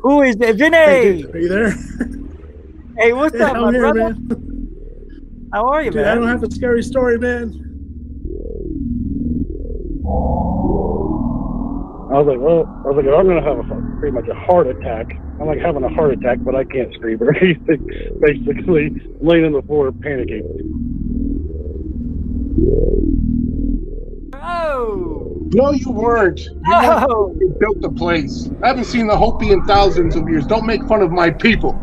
Who is it? Vinny! Hey, dude, are you there? Hey, what's up, I'm my here, brother? man. How are you, Dude, man? I don't have a scary story, man. I was like, I'm gonna have pretty much a heart attack. I'm like having a heart attack, but I can't scream or anything. Basically, laying on the floor, panicking. Oh! No, you weren't. You built the place. I haven't seen the Hopi in thousands of years. Don't make fun of my people.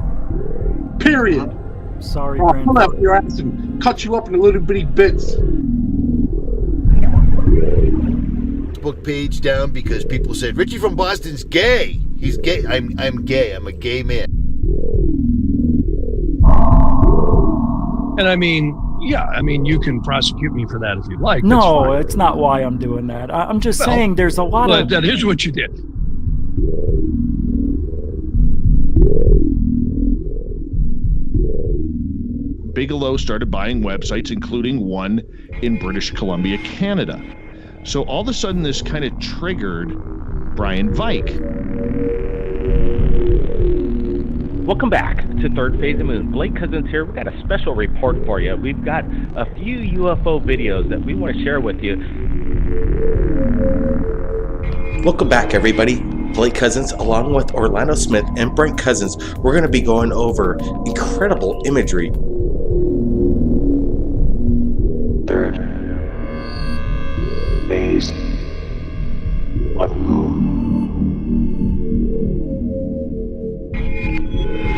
Period. Sorry, I'll Brandon. pull out your ass and cut you up into little bitty bits. Facebook page down because people said Richie from Boston's gay. He's gay. I'm gay. I'm a gay man. And I mean, yeah, I mean, you can prosecute me for that if you like. No, it's not why I'm doing that. I'm just saying there's a lot of... That is what you did. Bigelow started buying websites, including one in British Columbia, Canada. So all of a sudden, this kind of triggered Brian Vike. Welcome back to Third Phase of Moon. Blake Cousins here. We've got a special report for you. We've got a few UFO videos that we want to share with you. Welcome back, everybody. Blake Cousins, along with Orlando Smith and Brent Cousins, we're going to be going over incredible imagery. Third phase of moon.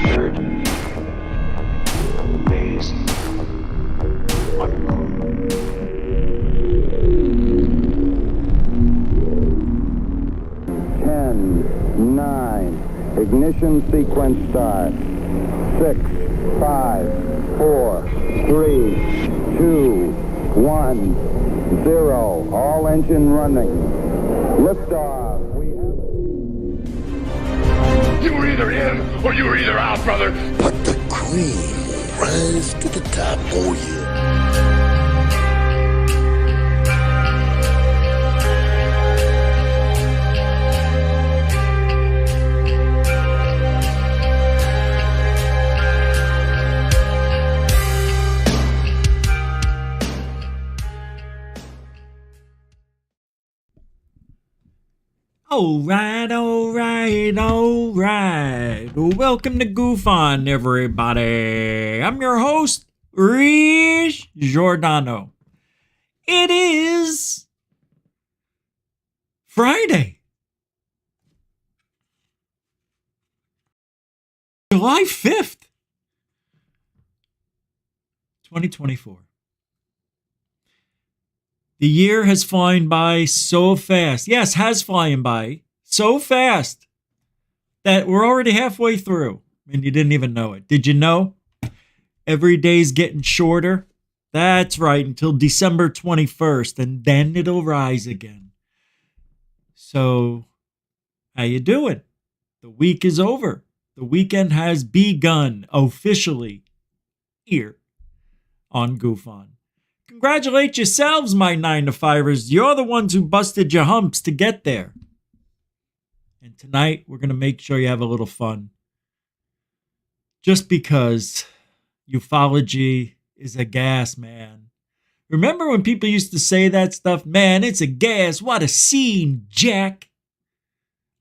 Third phase of moon. Ten, 9, ignition sequence start. 6, 5, 4, 3, 2, 1, 0. All engine running. Liftoff. You were either in or you were either out, brother. But the cream will rise to the top. Oh yeah. All right. Welcome to GUFON, everybody. I'm your host, Rich Giordano. It is Friday, July 5th, 2024. The year has flown by so fast. Yes, has flown by so fast that we're already halfway through and you didn't even know it. Did you know? Every day's getting shorter. That's right, until December 21st, and then it'll rise again. So, how you doing? The week is over. The weekend has begun officially here on GUFON. Congratulate yourselves, my 9-to-5ers. You're the ones who busted your humps to get there. And tonight, we're going to make sure you have a little fun. Just because ufology is a gas, man. Remember when people used to say that stuff? Man, it's a gas. What a scene, Jack.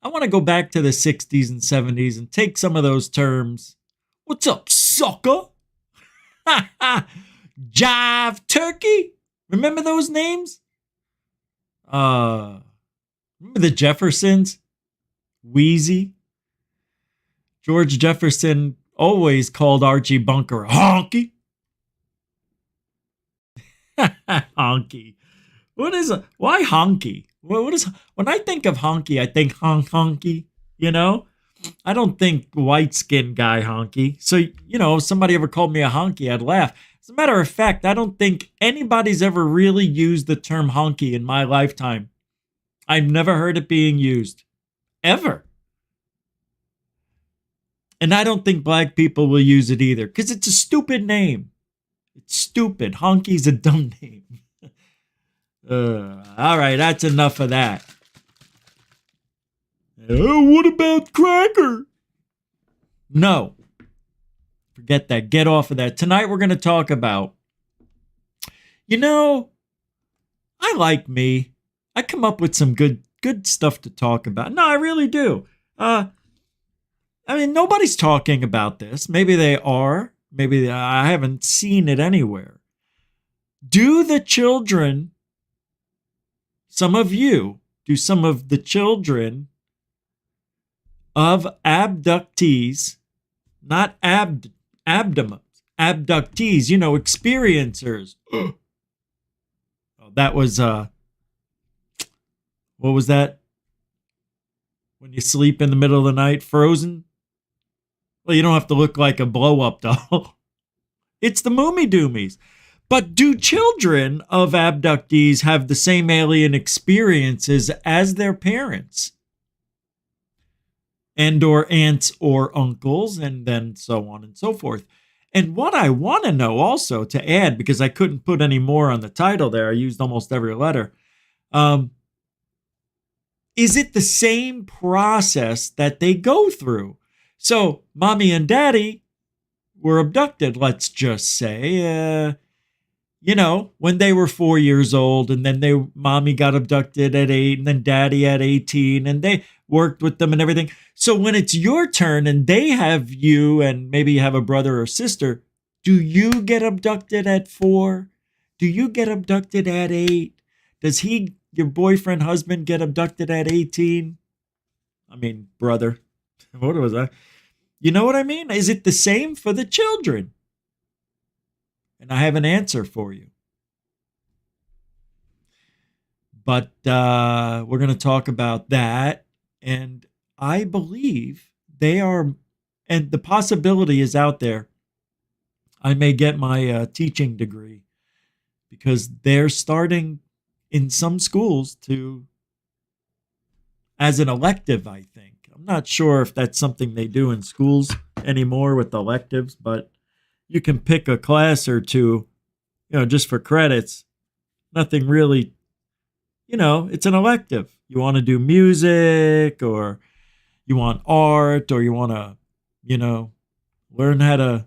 I want to go back to the 60s and 70s and take some of those terms. What's up, sucker? Jive turkey? Remember those names? Remember the Jeffersons? Wheezy? George Jefferson always called Archie Bunker a honky. Honky. What is a, why honky? What is, when I think of honky, I think honky, you know? I don't think white skinned guy honky. So, you know, if somebody ever called me a honky, I'd laugh. As a matter of fact, I don't think anybody's ever really used the term honky in my lifetime. I've never heard it being used. Ever. And I don't think black people will use it either, because it's a stupid name. It's stupid. Honky's a dumb name. All right, that's enough of that. Oh, what about Cracker? No. Forget that. Get off of that. Tonight we're going to talk about, you know, I like me. I come up with some good stuff to talk about. No, I really do. I mean, nobody's talking about this. Maybe they are. Maybe I haven't seen it anywhere. Do the children, some of you, do some of the children of abductees, not abdomens, abductees, you know, experiencers. Oh, that was, what was that? When you sleep in the middle of the night, Frozen? Well, you don't have to look like a blow-up doll. It's the Moomy Doomies. But do children of abductees have the same alien experiences as their parents? And or aunts or uncles, and then so on and so forth. And what I want to know also, to add, because I couldn't put any more on the title there, I used almost every letter, is it the same process that they go through? So, mommy and daddy were abducted, let's just say, you know, when they were 4 years old, and then mommy got abducted at 8, and then daddy at 18, and they worked with them and everything. So when it's your turn and they have you, and maybe you have a brother or sister, do you get abducted at 4? Do you get abducted at 8? Does your boyfriend, husband, get abducted at 18? I mean, brother. What was I? You know what I mean? Is it the same for the children? And I have an answer for you. But we're going to talk about that. And I believe they are, and the possibility is out there, I may get my teaching degree, because they're starting in some schools to, as an elective, I think. I'm not sure if that's something they do in schools anymore with electives, but you can pick a class or two, you know, just for credits. Nothing really, you know, it's an elective. You want to do music, or you want art, or you want to, you know, learn how to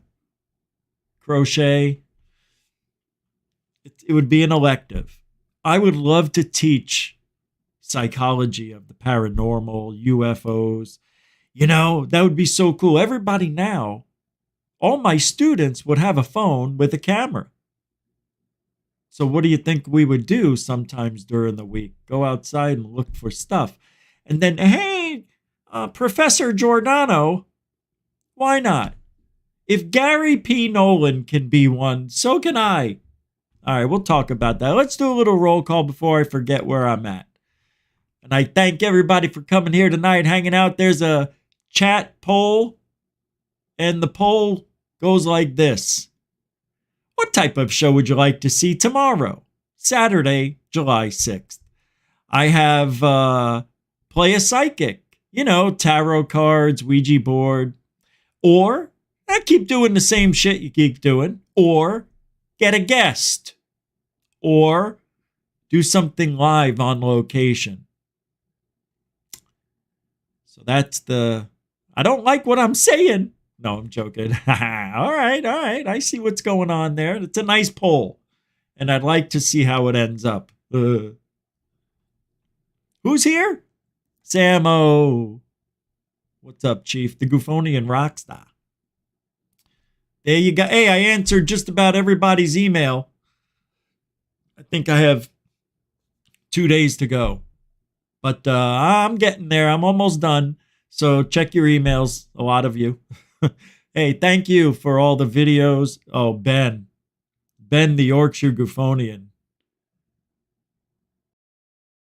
crochet. It would be an elective. I would love to teach psychology of the paranormal, UFOs. You know, that would be so cool. Everybody now, all my students would have a phone with a camera. So what do you think we would do sometimes during the week? Go outside and look for stuff. And then, hey, Professor Giordano, why not? If Gary P. Nolan can be one, so can I. All right, we'll talk about that. Let's do a little roll call before I forget where I'm at. And I thank everybody for coming here tonight, hanging out. There's a chat poll, and the poll goes like this. What type of show would you like to see tomorrow, Saturday, July 6th? I have Play a Psychic, you know, tarot cards, Ouija board, or keep doing the same shit you keep doing, or get a guest, or do something live on location. So that's I don't like what I'm saying. No, I'm joking. All right. I see what's going on there. It's a nice poll, and I'd like to see how it ends up. Who's here? Samo. What's up, Chief? The Gufonian Rockstar. There you go. Hey, I answered just about everybody's email. I think I have 2 days to go. But I'm getting there. I'm almost done. So check your emails, a lot of you. Hey, thank you for all the videos. Oh, Ben, the Yorkshire Gufonian.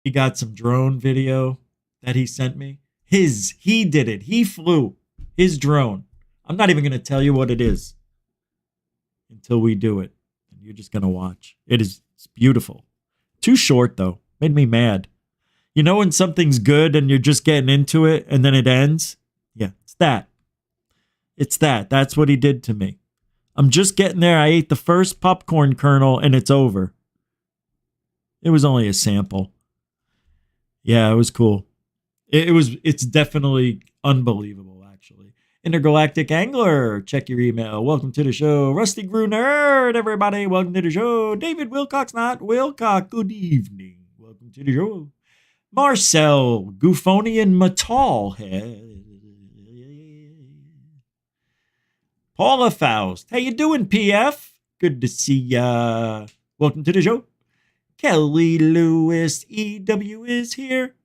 He got some drone video that he sent me. He did it. He flew his drone. I'm not even going to tell you what it is until we do it. And you're just going to watch. It's beautiful. Too short, though. Made me mad. You know when something's good and you're just getting into it and then it ends? Yeah, it's that. It's that. That's what he did to me. I'm just getting there. I ate the first popcorn kernel and it's over. It was only a sample. Yeah, it was cool. It's definitely unbelievable, actually. Intergalactic Angler, check your email. Welcome to the show. Rusty Grew Nerd, everybody. Welcome to the show. David Wilcox, not Wilcox. Good evening. Welcome to the show. Marcel, Gufonian Matal. Paula Faust. How you doing, PF? Good to see ya. Welcome to the show. Kelly Lewis, EW is here.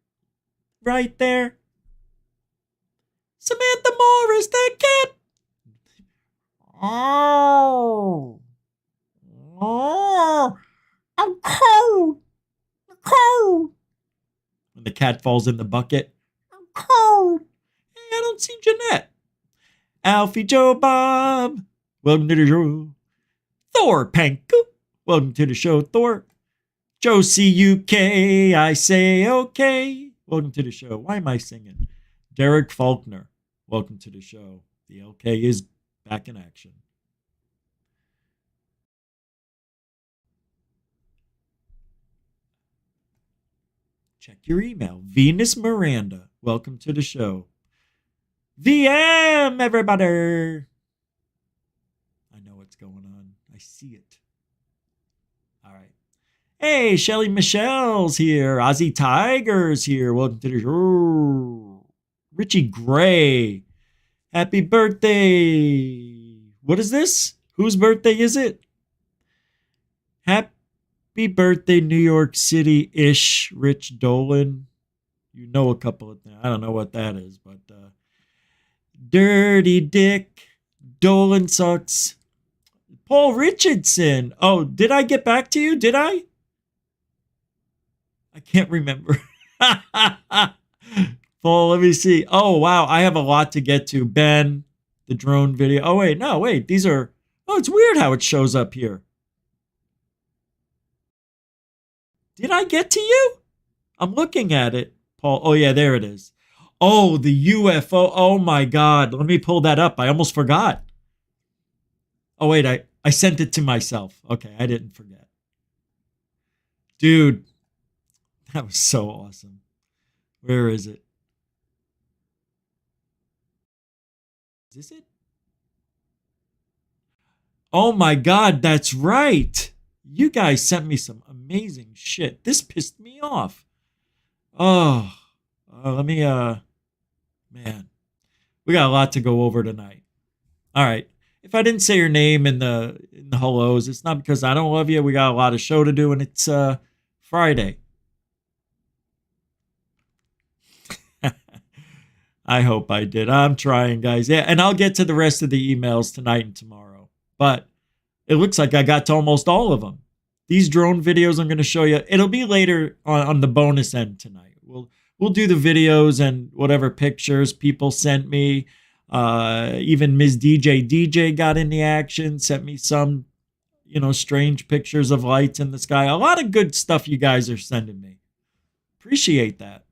Right there. Samantha Morris, the cat. Oh. I'm cold. I'm cold. When the cat falls in the bucket. I'm cold. Hey, I don't see Jeanette. Alfie Joe Bob. Welcome to the show. Thor Panku. Welcome to the show, Thor. Josie UK. I say okay. Welcome to the show. Why am I singing? Derek Faulkner. Welcome to the show. The LK is back in action. Check your email. Venus Miranda. Welcome to the show. VM, everybody. I know what's going on. I see it. All right. Hey, Shelly Michelle's here. Ozzy Tiger's here. Welcome to the show. Richie Gray. Happy birthday. What is this? Whose birthday is it? Happy birthday, New York City-ish, Rich Dolan. You know a couple of things. I don't know what that is, but Dirty Dick. Dolan sucks. Paul Richardson. Oh, did I get back to you? Did I? I can't remember. Paul, let me see. Oh, wow. I have a lot to get to. Ben, the drone video. Oh, wait. These are... Oh, it's weird how it shows up here. Did I get to you? I'm looking at it. Paul. Oh, yeah, there it is. Oh, the UFO. Oh, my God. Let me pull that up. I almost forgot. Oh, wait. I sent it to myself. Okay, I didn't forget. Dude. That was so awesome. Where is it? Is this it? Oh my God, that's right. You guys sent me some amazing shit. This pissed me off. Oh, let me, man, we got a lot to go over tonight. All right. If I didn't say your name in the hellos, it's not because I don't love you. We got a lot of show to do, and it's Friday. I hope I did. I'm trying, guys. Yeah, and I'll get to the rest of the emails tonight and tomorrow. But it looks like I got to almost all of them. These drone videos I'm going to show you. It'll be later on the bonus end tonight. We'll do the videos and whatever pictures people sent me. Even Ms. DJ got in the action, sent me some, strange pictures of lights in the sky. A lot of good stuff you guys are sending me. Appreciate that.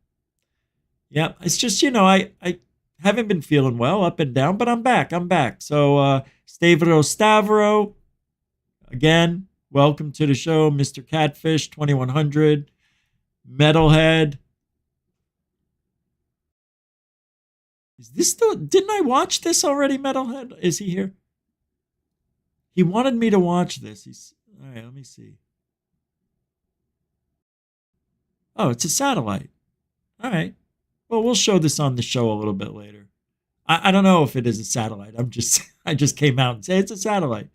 Yeah, it's just, I haven't been feeling well, up and down, but I'm back. So, Stavro, again, welcome to the show. Mr. Catfish, 2100, Metalhead, Is this didn't I watch this already, Metalhead? Is he here? He wanted me to watch this. All right, let me see. Oh, it's a satellite. All right. Well, we'll show this on the show a little bit later. I don't know if it is a satellite. I just came out and say it's a satellite.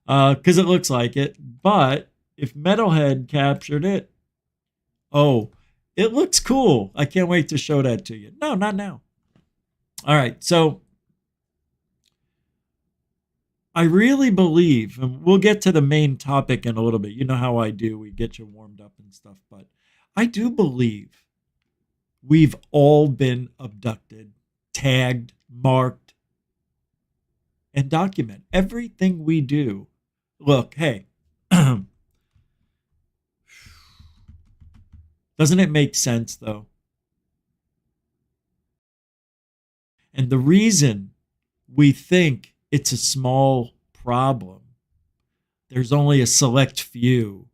Because it looks like it. But if Metalhead captured it, oh, it looks cool. I can't wait to show that to you. No, not now. All right, so I really believe, and we'll get to the main topic in a little bit. You know how I do. We get you warmed up and stuff. But I do believe we've all been abducted, tagged, marked, and document everything we do. Look, hey, doesn't it make sense, though? And the reason we think it's a small problem, there's only a select few.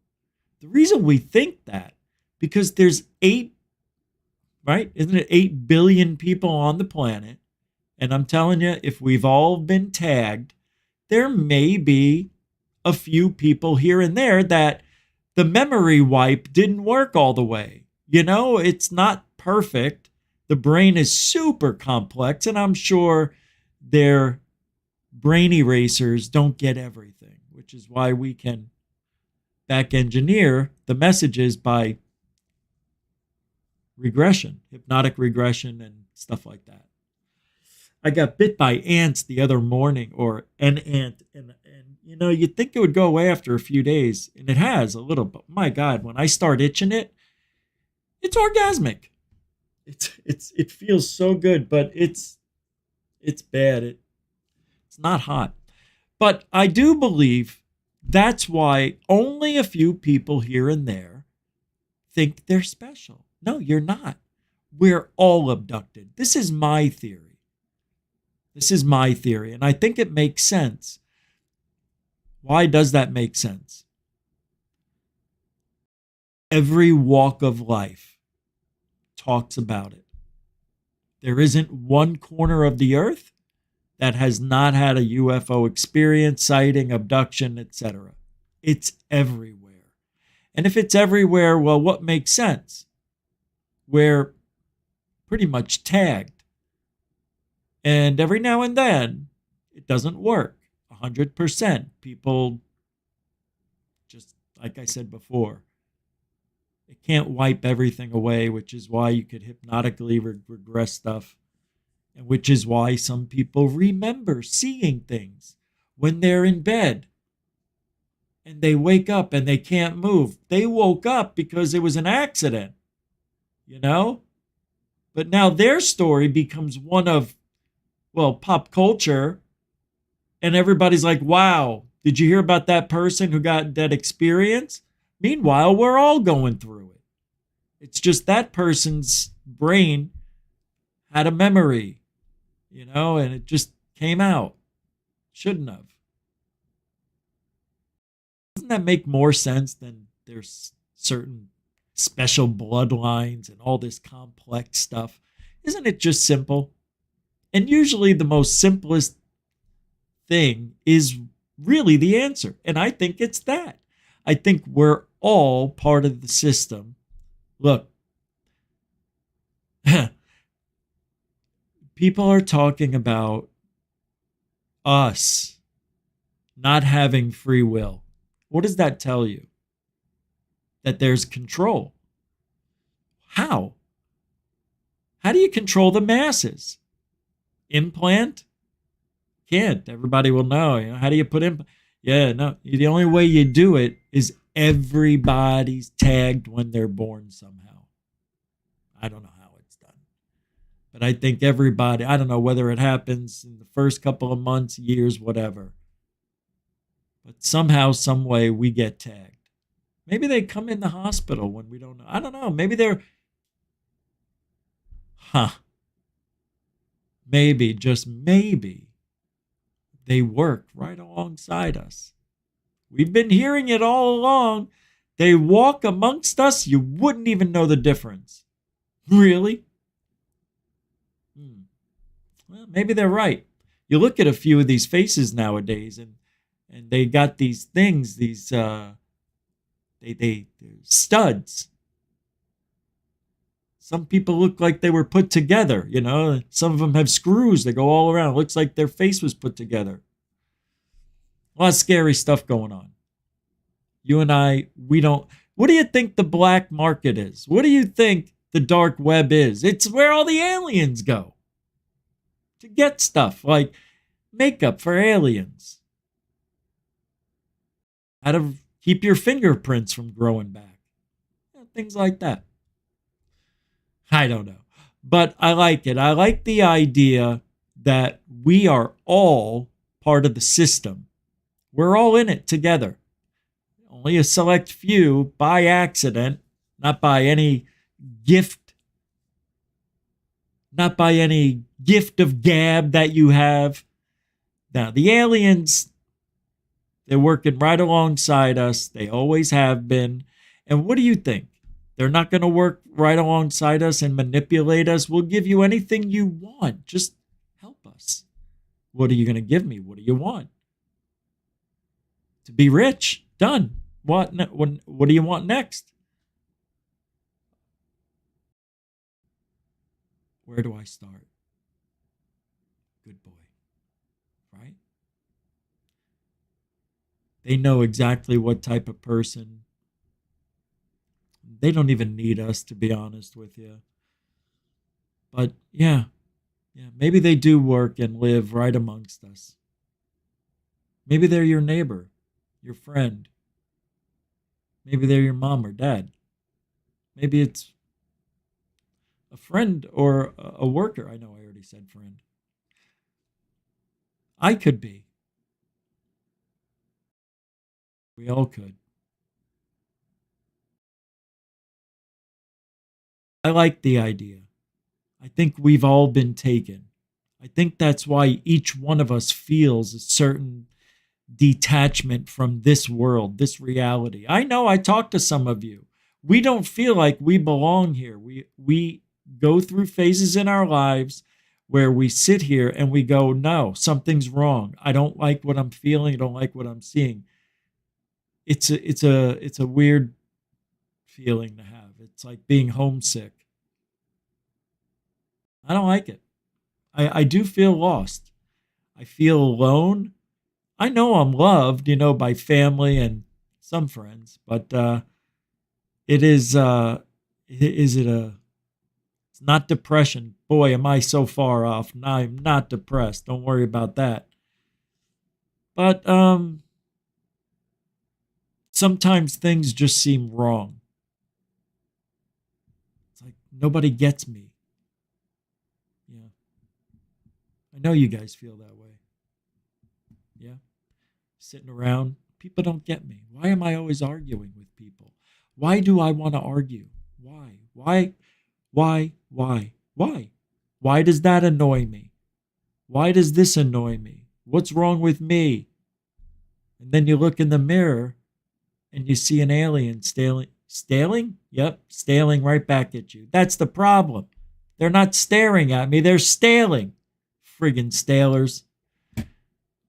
The reason we think that, because there's 8, right? Isn't it 8 billion people on the planet? And I'm telling you, if we've all been tagged, there may be a few people here and there that the memory wipe didn't work all the way. You know, it's not perfect. The brain is super complex, and I'm sure their brain erasers don't get everything, which is why we can back engineer the messages by regression, hypnotic regression, and stuff like that. I got bit by ants the other morning, or an ant, and you know, you'd think it would go away after a few days, and it has a little, but my God, when I start itching it, it's orgasmic. It feels so good, but it's bad. It's not hot. But I do believe that's why only a few people here and there think they're special. No, you're not. We're all abducted. This is my theory. And I think it makes sense. Why does that make sense? Every walk of life talks about it. There isn't one corner of the earth that has not had a UFO experience, sighting, abduction, etc. It's everywhere. And if it's everywhere, well, what makes sense? We're pretty much tagged. And every now and then, it doesn't work 100%. People, just like I said before, it can't wipe everything away, which is why you could hypnotically regress stuff, and which is why some people remember seeing things when they're in bed and they wake up and they can't move. They woke up because it was an accident, you know? But now their story becomes one of, well, pop culture, and everybody's like, wow, did you hear about that person who got that experience? Meanwhile, we're all going through it. It's just that person's brain had a memory, you know, and it just came out. Shouldn't have. Doesn't that make more sense than there's certain special bloodlines and all this complex stuff? Isn't it just simple? And usually the most simplest thing is really the answer. And I think it's that. I think we're all part of the system. Look, people are talking about us not having free will. What does that tell you? That there's control. How? How do you control the masses? Implant? Can't. Everybody will know. You know, how do you put in? Yeah, no. The only way you do it is everybody's tagged when they're born somehow. I don't know how it's done. But I think everybody, I don't know whether it happens in the first couple of months, years, whatever. But somehow, some way, we get tagged. Maybe they come in the hospital when we don't know. I don't know. Maybe they're, maybe, just maybe, they work right alongside us. We've been hearing it all along. They walk amongst us. You wouldn't even know the difference. Really? Well, maybe they're right. You look at a few of these faces nowadays, and they got these things, these they're studs. Some people look like they were put together, you know. Some of them have screws that go all around. It looks like their face was put together. A lot of scary stuff going on. You and I, we don't. What do you think the black market is? What do you think the dark web is? It's where all the aliens go to get stuff like makeup for aliens. How to keep your fingerprints from growing back. Things like that. I don't know. But I like it. I like the idea that we are all part of the system. We're all in it together. Only a select few by accident, not by any gift, not by any gift of gab that you have. Now, the aliens, they're working right alongside us. They always have been. And what do you think? They're not going to work right alongside us and manipulate us. We'll give you anything you want. Just help us. What are you going to give me? What do you want? To be rich? Done. What do you want next? Where do I start? Good boy. Right? They know exactly what type of person. They don't even need us, to be honest with you. But yeah, maybe they do work and live right amongst us. Maybe they're your neighbor, your friend. Maybe they're your mom or dad. Maybe it's a friend or a worker. I know I already said friend. I could be. We all could. I like the idea. I think we've all been taken. I think that's why each one of us feels a certain detachment from this world, this reality. I know I talked to some of you. We don't feel like we belong here. We go through phases in our lives where we sit here and we go, no, something's wrong. I don't like what I'm feeling. I don't like what I'm seeing. It's a weird feeling to have. It's like being homesick. I don't like it. I do feel lost. I feel alone. I know I'm loved, by family and some friends, but it's not depression. Boy, am I so far off. No, I'm not depressed. Don't worry about that. But sometimes things just seem wrong. It's like nobody gets me. Yeah. I know you guys feel that way. Yeah. Sitting around, people don't get me. Why am I always arguing with people? Why do I want to argue? Why? Why does that annoy me? Why does this annoy me? What's wrong with me? And then you look in the mirror and you see an alien staring? Yep, staring right back at you. That's the problem. They're not staring at me, they're staring. Friggin' stalers.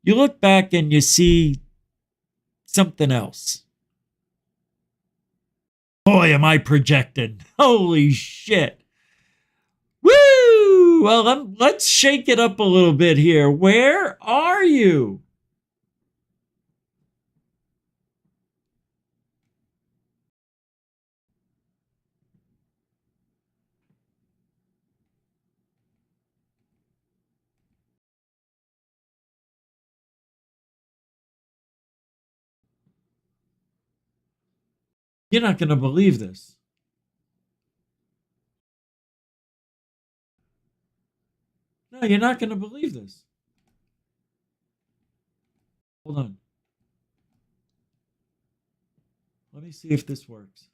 You look back and you see something else. Boy, am I projecting. Holy shit. Woo! Well, let's shake it up a little bit here. Where are you? You're not going to believe this. No, you're not going to believe this. Hold on. Let me see if this works.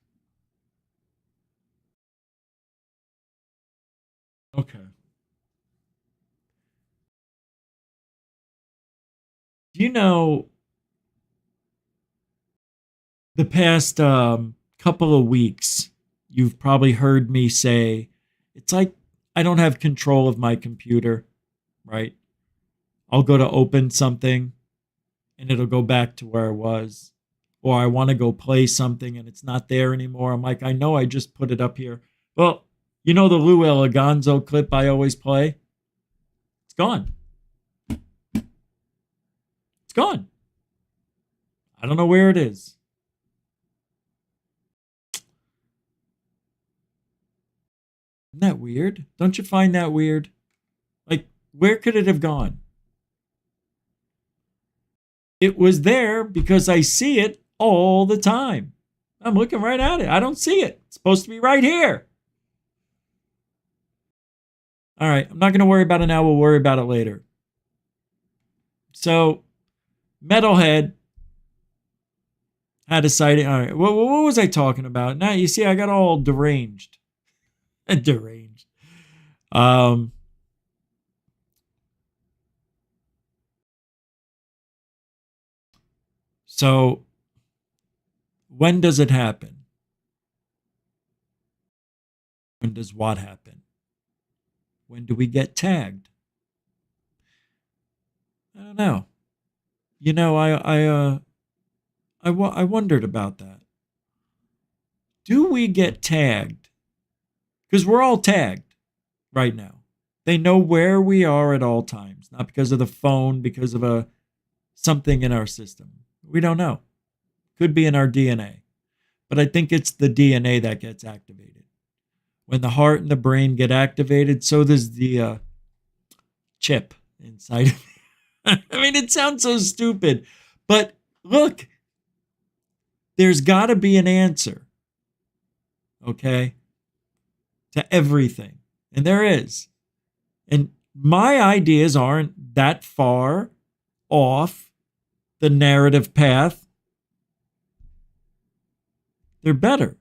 Okay. You know, the past couple of weeks, you've probably heard me say, it's like I don't have control of my computer. right? I'll go to open something and it'll go back to where it was. Or I want to go play something and it's not there anymore. I'm like, I know I just put it up here. Well, you know the Lou Eliganzo clip I always play? It's gone. It's gone. I don't know where it is. Isn't that weird? Don't you find that weird? Like, where could it have gone? It was there because I see it all the time. I'm looking right at it. I don't see it. It's supposed to be right here. All right, I'm not going to worry about it now. We'll worry about it later. So, Metalhead had a sighting. All right, what was I talking about? Now, you see, I got all deranged. Deranged. So, when does it happen? When does what happen? When do we get tagged? I don't know. You know, I wondered about that. Do we get tagged? Because we're all tagged right now. They know where we are at all times, not because of the phone, because of something in our system. We don't know. Could be in our DNA. But I think it's the DNA that gets activated. When the heart and the brain get activated, so does the chip inside of it. I mean, it sounds so stupid. But look, there's got to be an answer. Okay? To everything. And there is. And my ideas aren't that far off the narrative path. They're better.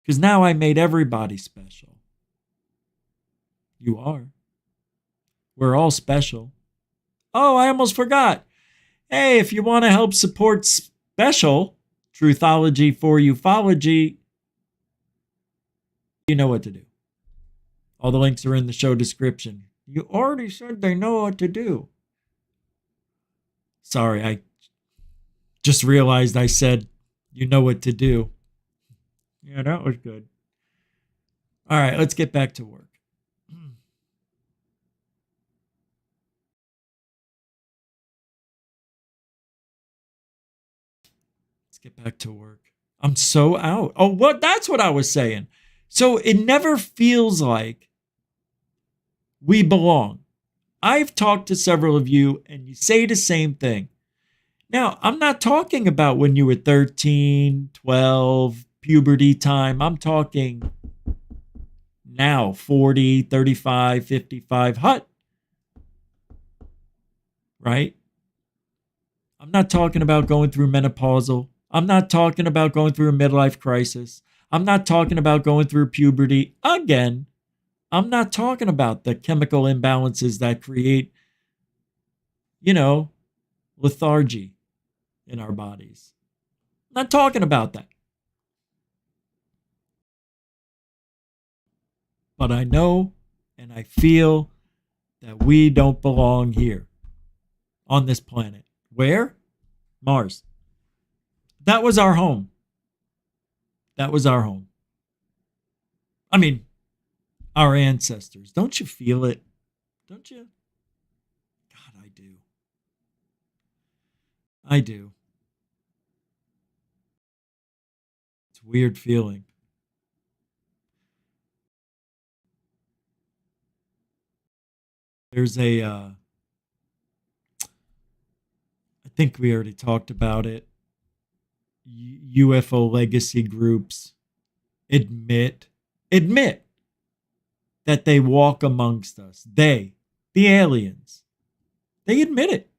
Because now I made everybody special. You are. We're all special. Oh, I almost forgot. Hey, if you want to help support special Truthology for Ufology, you know what to do. All the links are in the show description. You already said they know what to do. Sorry, I just realized I said, you know what to do. Yeah, that was good. All right, let's get back to work. Let's get back to work. I'm so out. Oh, what? That's what I was saying. So it never feels like we belong. I've talked to several of you and you say the same thing. Now, I'm not talking about when you were 13, 12, puberty time. I'm talking now, 40, 35, 55, hut. Right? I'm not talking about going through menopausal. I'm not talking about going through a midlife crisis. I'm not talking about going through puberty again. I'm not talking about the chemical imbalances that create, lethargy in our bodies. I'm not talking about that. But I know and I feel that we don't belong here on this planet. Where? Mars. That was our home. That was our home. I mean, our ancestors. Don't you feel it? Don't you? God, I do. I do. It's a weird feeling. There's I think we already talked about it. UFO legacy groups admit that they walk amongst us. They, the aliens, they admit it.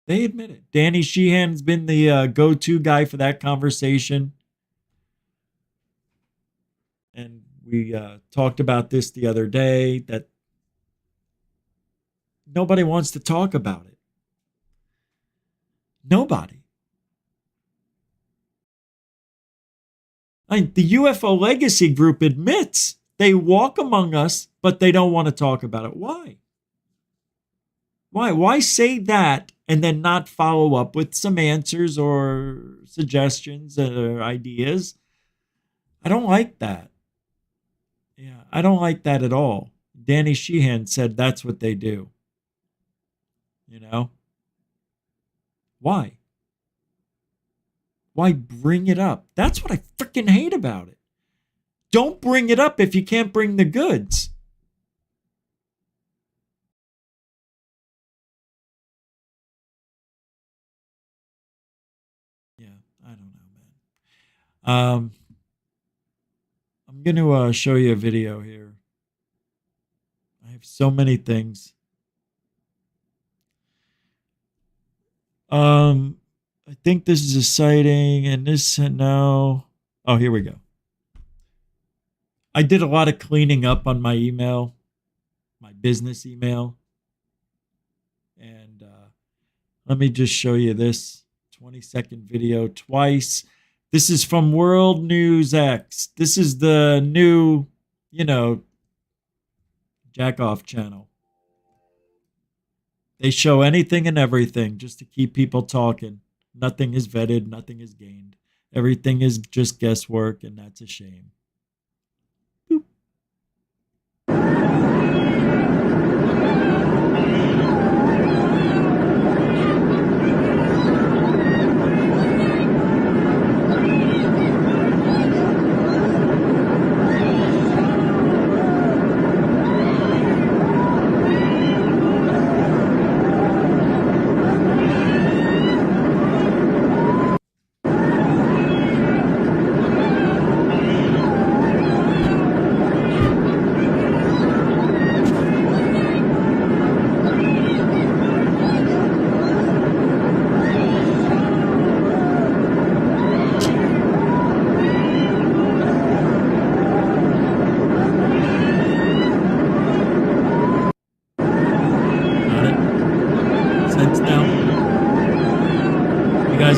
They admit it. Danny Sheehan's been the go-to guy for that conversation. And we talked about this the other day, that nobody wants to talk about it. Nobody. The UFO Legacy Group admits They walk among us, but they don't want to talk about it. Why? Why say that and then not follow up with some answers or suggestions or ideas? I don't like that. Yeah, I don't like that at all. Danny Sheehan said that's what they do. You know? Why? Why bring it up? That's what I freaking hate about it. Don't bring it up if you can't bring the goods. Yeah, I don't know, man. I'm going to show you a video here. I have so many things. I think this is a sighting, and this no. Oh, here we go. I did a lot of cleaning up on my email, my business email, and let me just show you this 20-second video twice. This is from World News X. This is the new, jack-off channel. They show anything and everything just to keep people talking. Nothing is vetted. Nothing is gained. Everything is just guesswork, and that's a shame. Boop.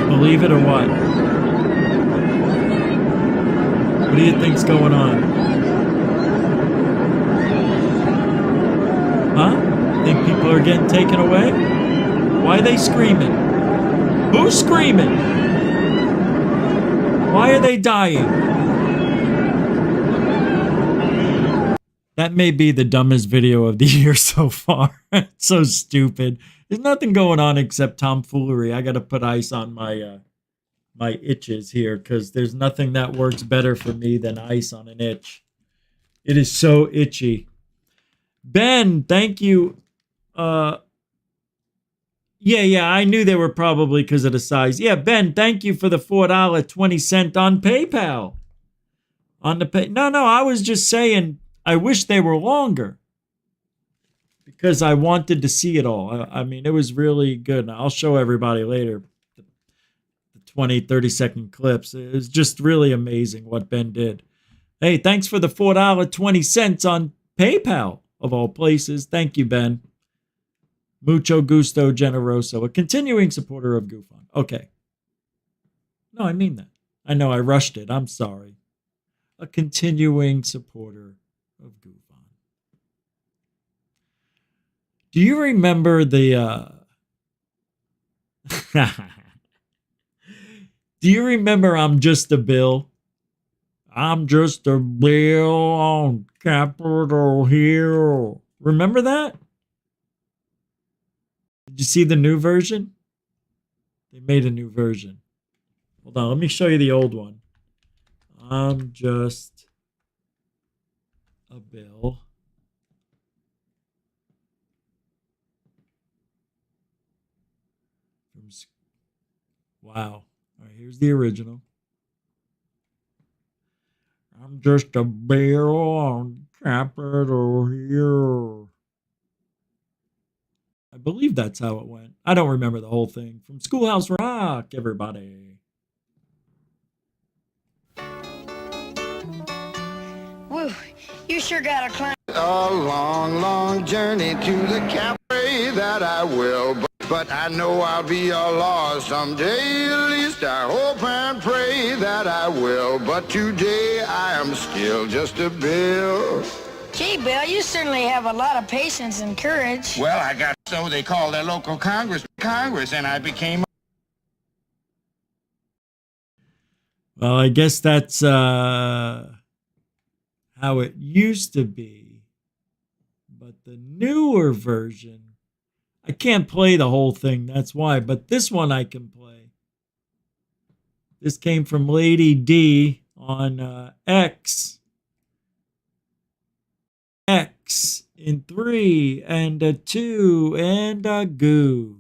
Believe it or what? What do you think's going on? Huh? Think people are getting taken away? Why are they screaming? Who's screaming? Why are they dying? That may be the dumbest video of the year so far. It's so stupid. There's nothing going on except tomfoolery. I got to put ice on my my itches here because there's nothing that works better for me than ice on an itch. It is so itchy. Ben, thank you. Yeah, I knew they were probably because of the size. Yeah, Ben, thank you for the $4.20 on PayPal. On the No, I was just saying I wish they were longer. Because I wanted to see it all. I mean, it was really good. I'll show everybody later the 20, 30-second clips. It was just really amazing what Ben did. Hey, thanks for the $4.20 on PayPal, of all places. Thank you, Ben. Mucho gusto generoso. A continuing supporter of GUFON. Okay. No, I mean that. I know I rushed it. I'm sorry. A continuing supporter of GUFON. Do you remember the Do you remember I'm Just a Bill? I'm just a bill on Capitol Hill. Remember that? Did you see the new version? They made a new version. Hold on, let me show you the old one. I'm just a bill. Wow. All right, here's the original. I'm just a bill on Capitol Hill. I believe that's how it went. I don't remember the whole thing. From Schoolhouse Rock, everybody. Woo, you sure got a climb. A long, long journey to the cabaret that I will. But I know I'll be a law someday. At least I hope and pray that I will. But today I am still just a bill. Gee, Bill, you certainly have a lot of patience and courage. Well, I got so they called their local Congress, and I became. Well, I guess that's how it used to be. But the newer version, I can't play the whole thing, that's why. But this one I can play. This came from Lady D on X. X in 3 and a 2 and a goo.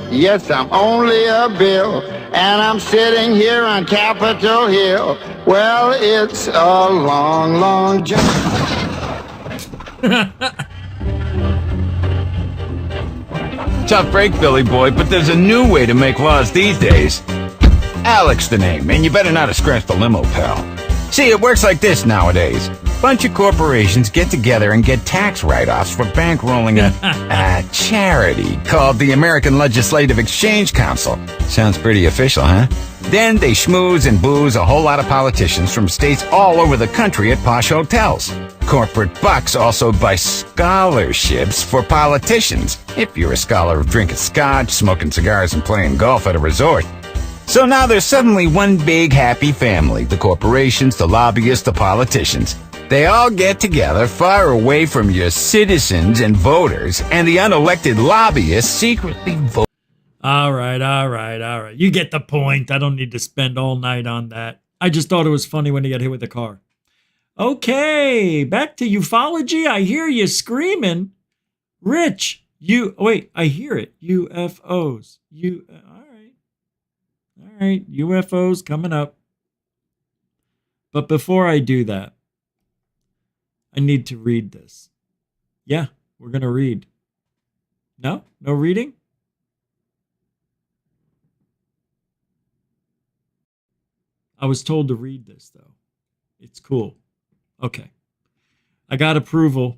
Yes, I'm only a bill, and I'm sitting here on Capitol Hill. Well, it's a long, long journey. Tough break, Billy boy, but there's a new way to make laws these days. Alex the name, and you better not have scratched the limo, pal. See, it works like this nowadays. Bunch of corporations get together and get tax write-offs for bankrolling a charity called the American Legislative Exchange Council. Sounds pretty official, huh? Then they schmooze and booze a whole lot of politicians from states all over the country at posh hotels. Corporate bucks also buy scholarships for politicians, if you're a scholar of drinking scotch, smoking cigars, and playing golf at a resort. So now there's suddenly one big happy family, the corporations, the lobbyists, the politicians. They all get together far away from your citizens and voters, and the unelected lobbyists secretly vote. All right. You get the point. I don't need to spend all night on that. I just thought it was funny when he got hit with the car. Okay, back to ufology. I hear you screaming. Rich, wait, I hear it. UFOs. All right, UFOs coming up. But before I do that, I need to read this. Yeah, we're going to read. No reading? I was told to read this, though. It's cool. Okay. I got approval.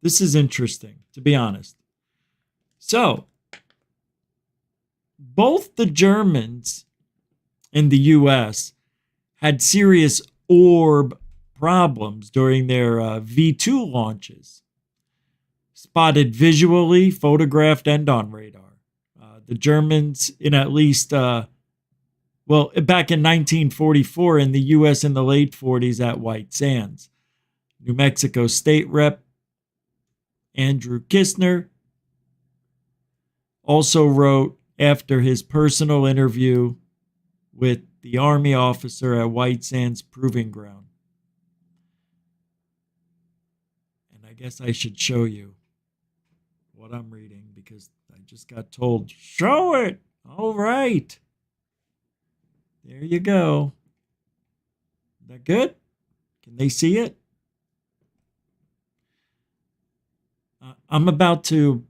This is interesting, to be honest. So, both the Germans and the U.S. had serious orb problems during their V2 launches, spotted visually, photographed, and on radar. The Germans in at least, back in 1944, in the U.S. in the late 40s at White Sands. New Mexico State Rep Andrew Kistner also wrote after his personal interview with the Army officer at White Sands Proving Ground. And I guess I should show you what I'm reading because I just got told, show it. All right. There you go. Is that good? Can they see it? I'm about to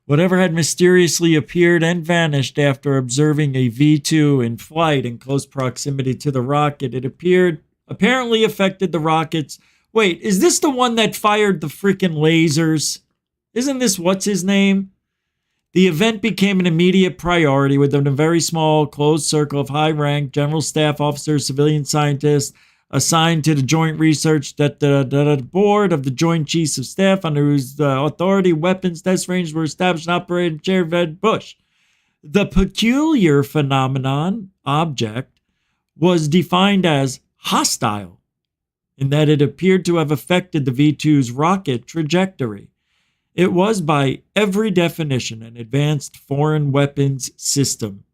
whatever had mysteriously appeared and vanished after observing a V2 in flight in close proximity to the rocket, it apparently affected the rockets. Wait, is this the one that fired the freaking lasers? Isn't this what's his name? The event became an immediate priority within a very small, closed circle of high-ranked general staff officers, civilian scientists, assigned to the Joint Research Board of the Joint Chiefs of Staff, under whose authority weapons test ranges were established and operated in Chair Ed Bush. The peculiar phenomenon, object, was defined as hostile, in that it appeared to have affected the V-2's rocket trajectory. It was, by every definition, an advanced foreign weapons system.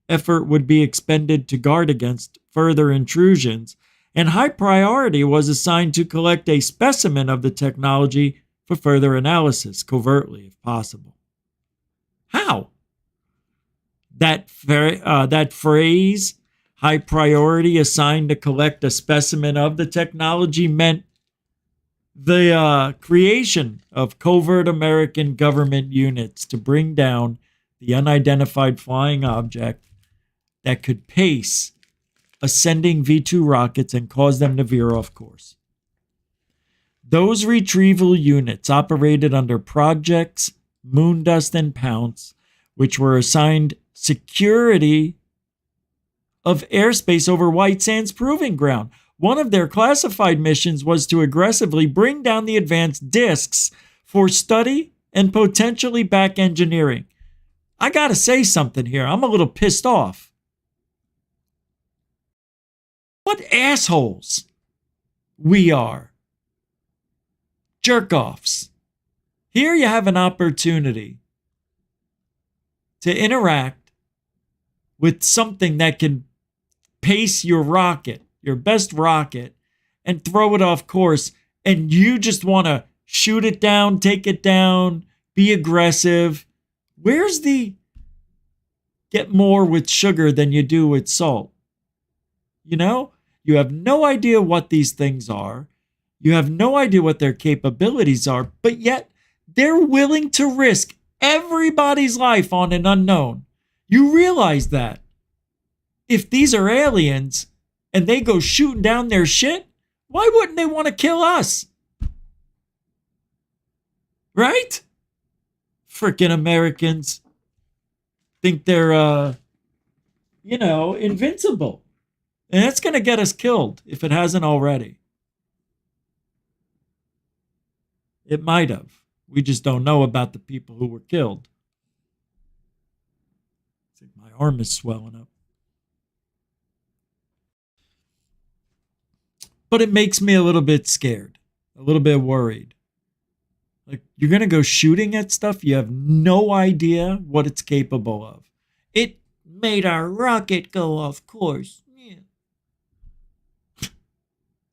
Effort would be expended to guard against further intrusions, and high priority was assigned to collect a specimen of the technology for further analysis, covertly if possible. How? That phrase, high priority assigned to collect a specimen of the technology, meant the creation of covert American government units to bring down the unidentified flying object that could pace ascending V-2 rockets and caused them to veer off course. Those retrieval units operated under Projects Moondust and Pounce, which were assigned security of airspace over White Sands Proving Ground. One of their classified missions was to aggressively bring down the advanced discs for study and potentially back engineering. I got to say something here. I'm a little pissed off. What assholes we are. Jerk-offs. Here you have an opportunity to interact with something that can pace your rocket, your best rocket, and throw it off course, and you just want to shoot it down, take it down, be aggressive. Where's the get more with sugar than you do with salt? You know, you have no idea what these things are. You have no idea what their capabilities are, but yet they're willing to risk everybody's life on an unknown. You realize that. If these are aliens and they go shooting down their shit, why wouldn't they want to kill us? Right? Frickin' Americans think they're, invincible. And that's going to get us killed if it hasn't already. It might have. We just don't know about the people who were killed. I think my arm is swelling up. But it makes me a little bit scared, a little bit worried. Like, you're going to go shooting at stuff you have no idea what it's capable of. It made our rocket go off course. Yeah.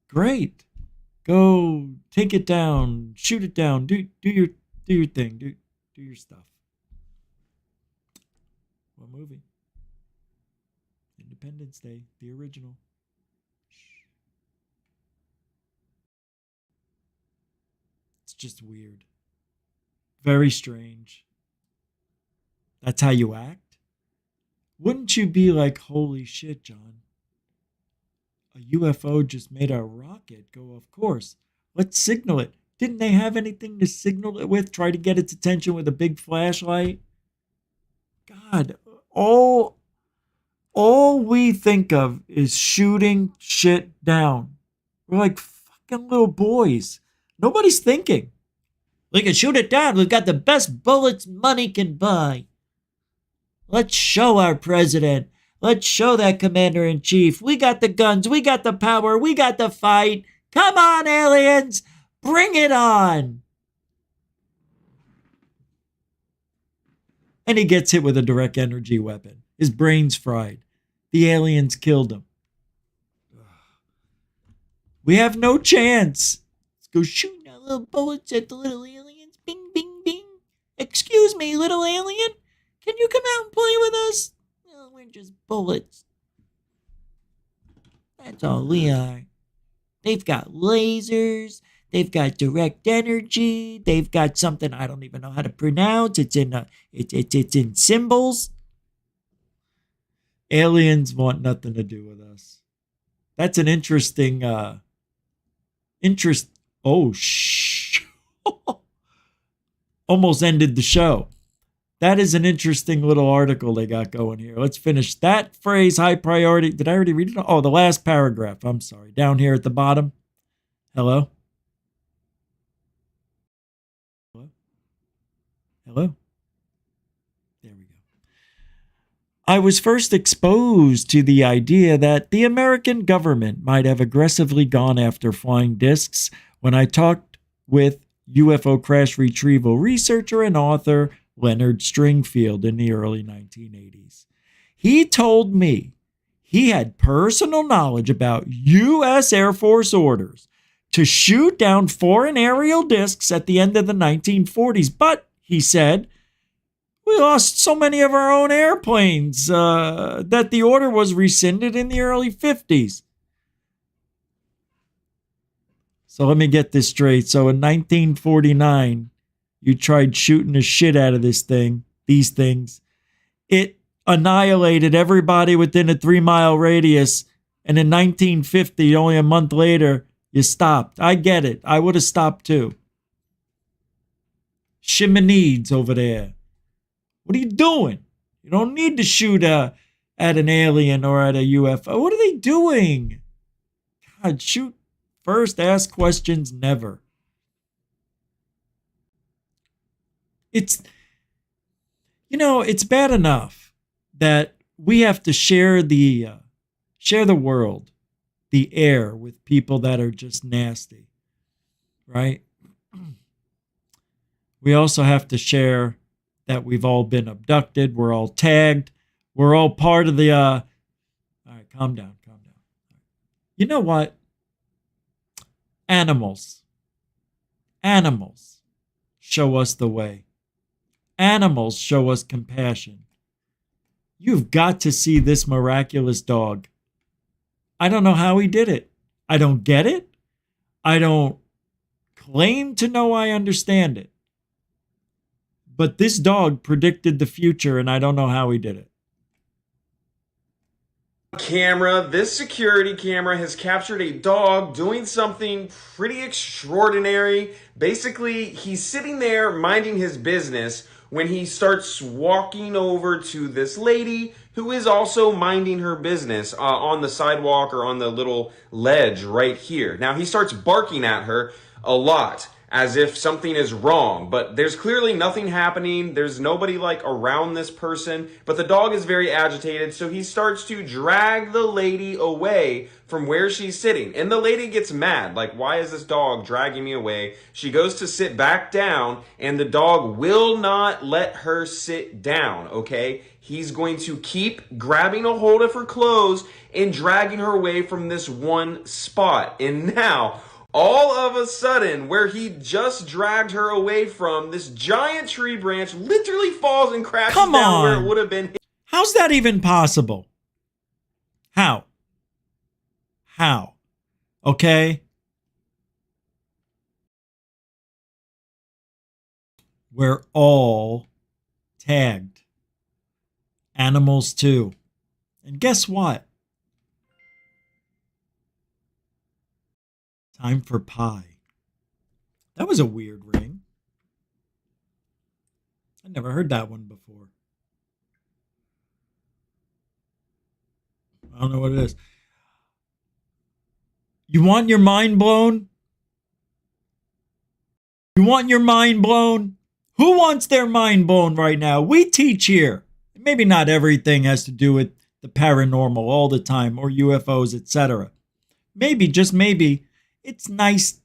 Great. Go take it down, shoot it down, do your thing, do your stuff. What movie? Independence Day, the original. It's just weird. Very strange. That's how you act? Wouldn't you be like, holy shit, John? A UFO just made our rocket go off course. Let's signal it. Didn't they have anything to signal it with? Try to get its attention with a big flashlight? God, all we think of is shooting shit down. We're like fucking little boys. Nobody's thinking. We can shoot it down. We've got the best bullets money can buy. Let's show our president. Let's show that commander-in-chief. We got the guns. We got the power. We got the fight. Come on, aliens. Bring it on. And he gets hit with a direct energy weapon. His brain's fried. The aliens killed him. We have no chance. Let's go shooting our little bullets at the little aliens. Bing, bing, bing. Excuse me, little alien. Can you come out and play with us? No, we're just bullets. That's all we are. They've got lasers. They've got direct energy. They've got something I don't even know how to pronounce. It's in symbols. Aliens want nothing to do with us. That's an interesting Oh, shh. Almost ended the show. That is an interesting little article they got going here. Let's finish that phrase, high priority. Did I already read it? Oh, the last paragraph. I'm sorry. Down here at the bottom. Hello? Hello? Hello? There we go. I was first exposed to the idea that the American government might have aggressively gone after flying discs when I talked with UFO crash retrieval researcher and author Leonard Stringfield in the early 1980s. He told me he had personal knowledge about U.S. Air Force orders to shoot down foreign aerial discs at the end of the 1940s. But, he said, we lost so many of our own airplanes that the order was rescinded in the early 50s. So let me get this straight. So in 1949, you tried shooting the shit out of these things. It annihilated everybody within a 3-mile radius And in 1950, only a month later, you stopped. I get it. I would have stopped too. Chimneys over there. What are you doing? You don't need to shoot at an alien or at a UFO. What are they doing? God, shoot first, ask questions never. It's, it's bad enough that we have to share the world, the air, with people that are just nasty, right? We also have to share that we've all been abducted. We're all tagged. We're all part of the... All right, calm down. You know what? Animals show us the way. Animals show us compassion. You've got to see this miraculous dog. I don't know how he did it. I don't get it. I don't claim to know I understand it. But this dog predicted the future, and I don't know how he did it. Camera. This security camera has captured a dog doing something pretty extraordinary. Basically, he's sitting there minding his business when he starts walking over to this lady who is also minding her business on the sidewalk or on the little ledge right here. Now, he starts barking at her a lot, as if something is wrong, but there's clearly nothing happening. There's nobody around this person, but the dog is very agitated, so he starts to drag the lady away from where she's sitting. And the lady gets mad, why is this dog dragging me away? She goes to sit back down, and the dog will not let her sit down, okay? He's going to keep grabbing a hold of her clothes and dragging her away from this one spot. And now, all of a sudden, where he just dragged her away from, this giant tree branch literally falls and crashes down where it would have been. How's that even possible? How? Okay? We're all tagged. Animals too. And guess what? Time for pie. That was a weird ring. I never heard that one before. I don't know what it is. You want your mind blown? You want your mind blown? Who wants their mind blown right now? We teach here. Maybe not everything has to do with the paranormal all the time or UFOs, etc. Maybe, just maybe, it's nice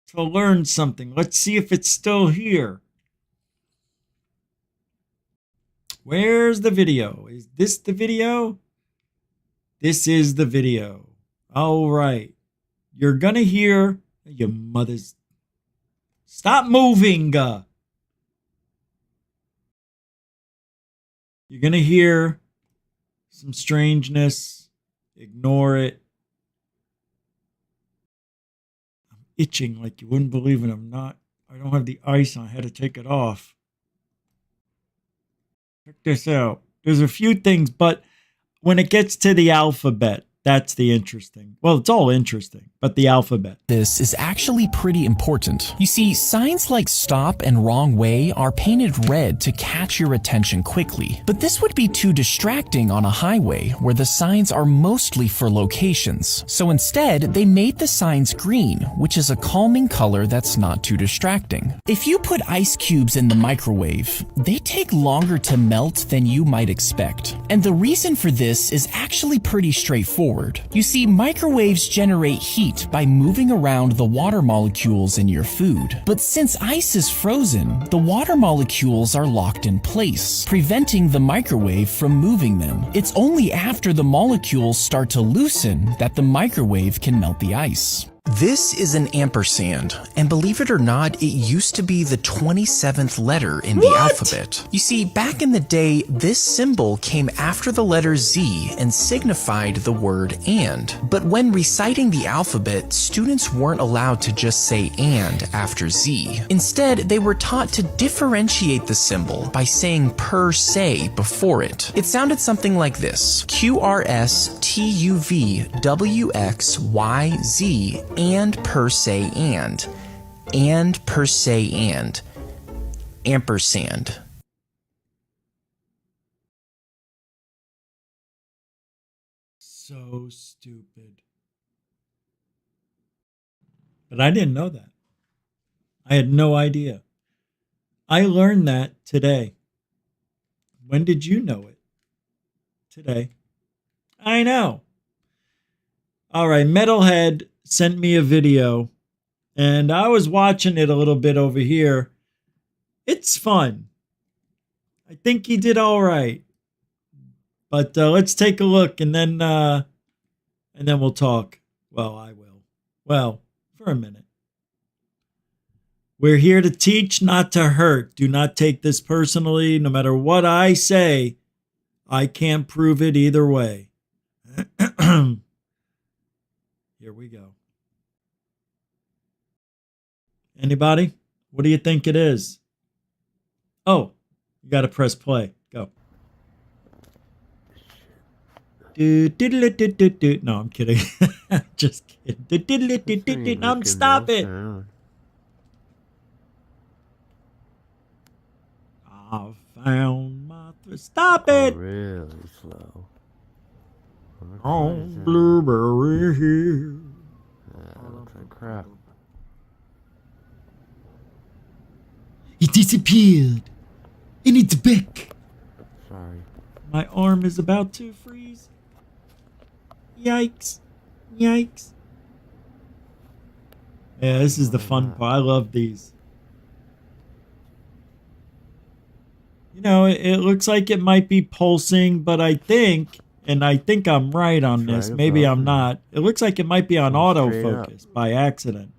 to learn something. Let's see if it's still here. Where's the video? Is this the video? This is the video. All right. You're going to hear your mother's... Stop moving. You're going to hear some strangeness. Ignore it. I'm itching like you wouldn't believe it. I don't have the ice on. I had to take it off. Check this out. There's a few things, but when it gets to the alphabet, that's the interesting. Well, it's all interesting, but the alphabet. This is actually pretty important. You see, signs like stop and wrong way are painted red to catch your attention quickly. But this would be too distracting on a highway where the signs are mostly for locations. So instead, they made the signs green, which is a calming color that's not too distracting. If you put ice cubes in the microwave, they take longer to melt than you might expect. And the reason for this is actually pretty straightforward. You see, microwaves generate heat by moving around the water molecules in your food. But since ice is frozen, the water molecules are locked in place, preventing the microwave from moving them. It's only after the molecules start to loosen that the microwave can melt the ice. This is an ampersand, and believe it or not, it used to be the 27th letter in the alphabet. You see, back in the day, this symbol came after the letter Z and signified the word and. But when reciting the alphabet, students weren't allowed to just say and after Z. Instead, they were taught to differentiate the symbol by saying per se before it. It sounded something like this: QRSTUVWXYZ and per se and per se and ampersand. So stupid. But I didn't know that. I had no idea. I learned that today. When did you know it? Today. I know. All right, Metalhead sent me a video, and I was watching it a little bit over here. It's fun. I think he did all right. But let's take a look, and then we'll talk. Well, I will. Well, for a minute. We're here to teach, not to hurt. Do not take this personally. No matter what I say, I can't prove it either way. Here we go. Anybody? What do you think it is? Oh, you got to press play. Go. No, I'm kidding. Just kidding. No, stop it. I found my... Stop it. Really slow. On Blueberry Hill. That looks like crap. It disappeared. And it's back. Sorry. My arm is about to freeze. Yikes. Yikes. Yeah, this is the fun part. I love these. You know, it looks like it might be pulsing, but I think, and I think I'm right on this, maybe I'm not. It looks like it might be on autofocus by accident.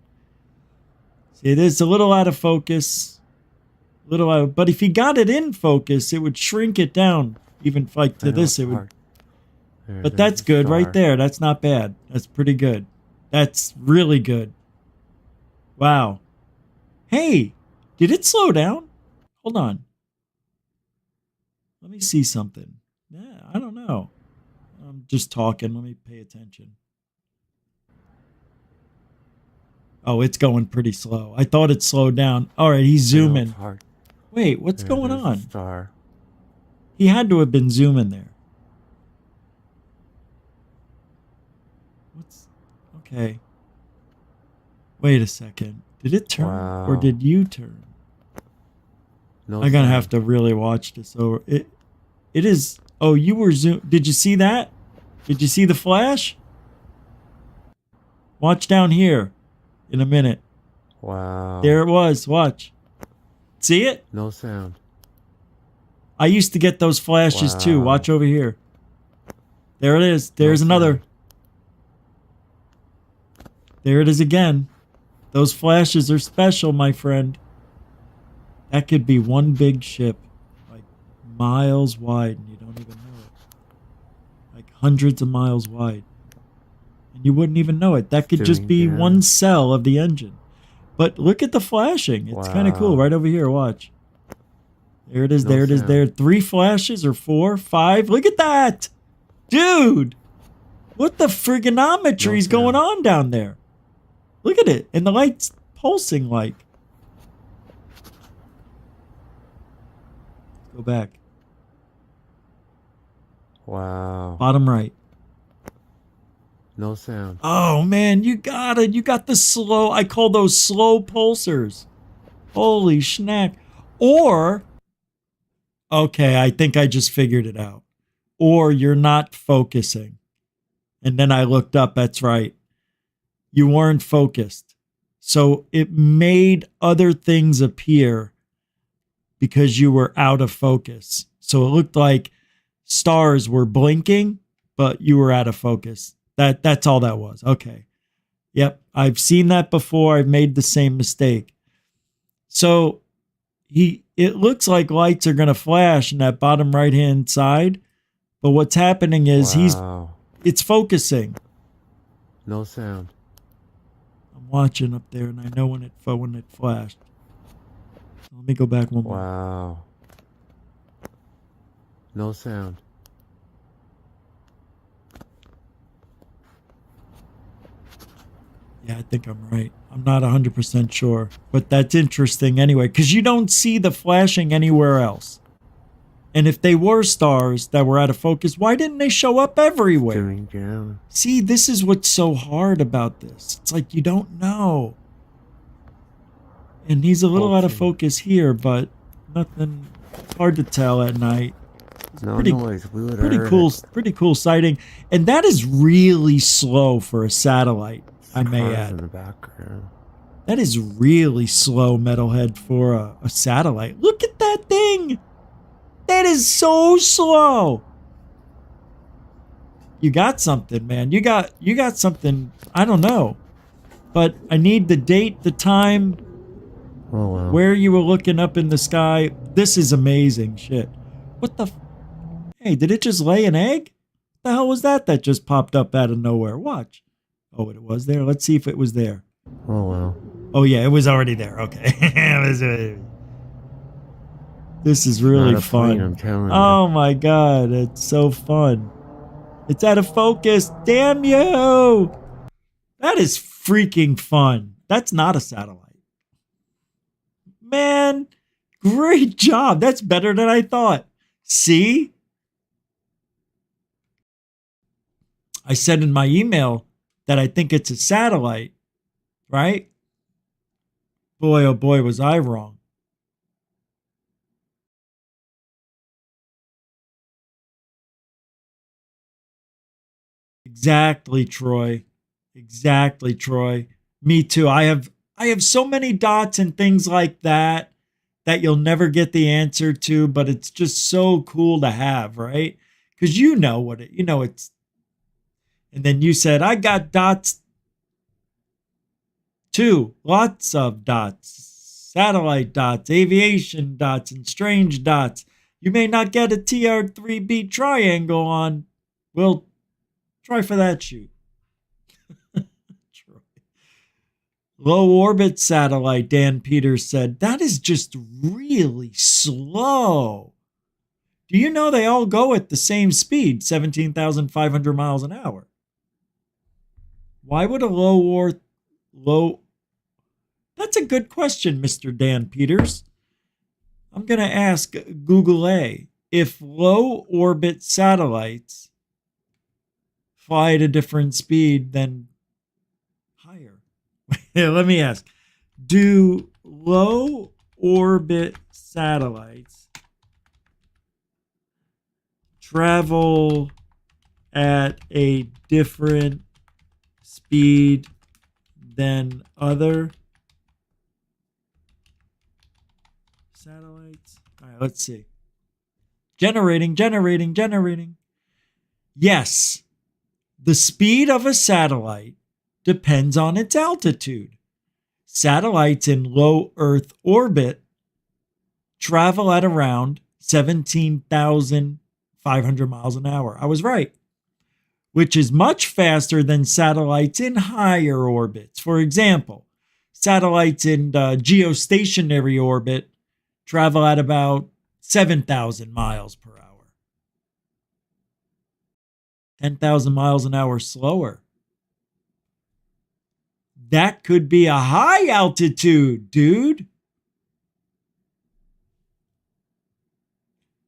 See, it is a little out of focus. But if you got it in focus, it would shrink it down. Even like to this, it would. But that's good right there. That's not bad. That's pretty good. That's really good. Wow. Hey, did it slow down? Hold on. Let me see something. Yeah, I don't know. I'm just talking. Let me pay attention. Oh, it's going pretty slow. I thought it slowed down. All right, he's zooming. Wait, what's going on? Star. He had to have been zooming there. What's... Okay. Wait a second. Did it turn or did you turn? No, I'm going to have to really watch this over. It is... Oh, you were zoom... Did you see that? Did you see the flash? Watch down here in a minute. Wow. There it was. Watch. See it? No sound. I used to get those flashes too. Watch over here. There it is. There's another. There it is again. Those flashes are special, my friend. That could be one big ship. Like miles wide and you don't even know it. Like hundreds of miles wide. And you wouldn't even know it. That could just be one cell of the engine. But look at the flashing. It's kind of cool. Right over here. Watch. There it is. There it is. There. 3 flashes or 4, 5. Look at that. Dude. What the frigonometry is going on down there? Look at it. And the light's pulsing like. Go back. Wow. Bottom right. No sound. Oh man, you got it. You got the slow. I call those slow pulsers. Holy schnack. Or, okay, I think I just figured it out. Or you're not focusing. And then I looked up. That's right. You weren't focused. So it made other things appear because you were out of focus. So it looked like stars were blinking, but you were out of focus. That's all that was. Okay. Yep, I've seen that before. I've made the same mistake. So it looks like lights are going to flash in that bottom right-hand side, but what's happening is it's focusing. No sound. I'm watching up there, and I know when it flashed. So let me go back one more. Wow. No sound. Yeah, I think I'm right. I'm not 100% sure, but that's interesting anyway, because you don't see the flashing anywhere else. And if they were stars that were out of focus, why didn't they show up everywhere? See, this is what's so hard about this. It's like you don't know. And he's a little out of focus here, but nothing. It's hard to tell at night. No noise. We would pretty cool. Pretty cool sighting, and that is really slow for a satellite. I may add. In the background. That is really slow, Metalhead, for a satellite. Look at that thing. That is so slow. You got something, man. You got something. I don't know, but I need the date, the time, where you were looking up in the sky. This is amazing shit. What the? Hey, did it just lay an egg? What the hell was that just popped up out of nowhere? Watch. Oh, it was there. Let's see if it was there. Oh, wow. Oh, yeah, it was already there. Okay. This is really fun. I'm telling you. Oh, my God. It's so fun. It's out of focus. Damn you. That is freaking fun. That's not a satellite. Man, great job. That's better than I thought. See? I said in my email that I think it's a satellite, right? Boy, oh boy, was I wrong. Exactly, Troy. Exactly, Troy. Me too. I have so many dots and things like that you'll never get the answer to, but it's just so cool to have, right? Because it's. And then you said, I got dots too. Lots of dots. Satellite dots, aviation dots, and strange dots. You may not get a TR3B triangle on. We'll try for that shoot. Low orbit satellite, Dan Peters said. That is just really slow. Do you know they all go at the same speed, 17,500 miles an hour? Why would a low? That's a good question, Mr. Dan Peters. I'm going to ask Google A. If low orbit satellites fly at a different speed than higher. Let me ask. Do low orbit satellites travel at a different speed than other satellites? All right, let's see. Generating. Yes, the speed of a satellite depends on its altitude. Satellites in low Earth orbit travel at around 17,500 miles an hour. I was right. Which is much faster than satellites in higher orbits. For example, satellites in geostationary orbit travel at about 7,000 miles per hour. 10,000 miles an hour slower. That could be a high altitude, dude.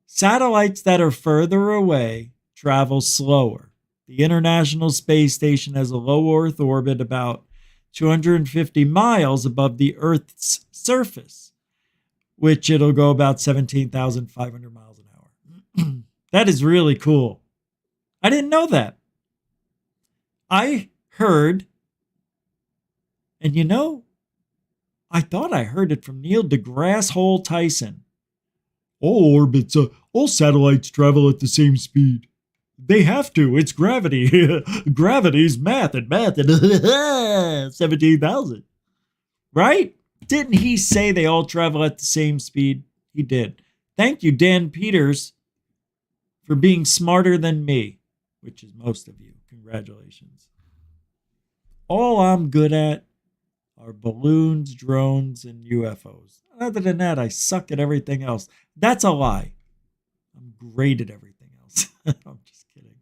Satellites that are further away travel slower. The International Space Station has a low Earth orbit about 250 miles above the Earth's surface, which it'll go about 17,500 miles an hour. That is really cool. I didn't know that. I heard, and I thought I heard it from Neil deGrasse Hole Tyson. All satellites travel at the same speed. They have to. It's gravity. Gravity's math and 17,000. Right? Didn't he say they all travel at the same speed? He did. Thank you, Dan Peters, for being smarter than me, which is most of you. Congratulations. All I'm good at are balloons, drones, and UFOs. Other than that, I suck at everything else. That's a lie. I'm great at everything else. I'm just kidding.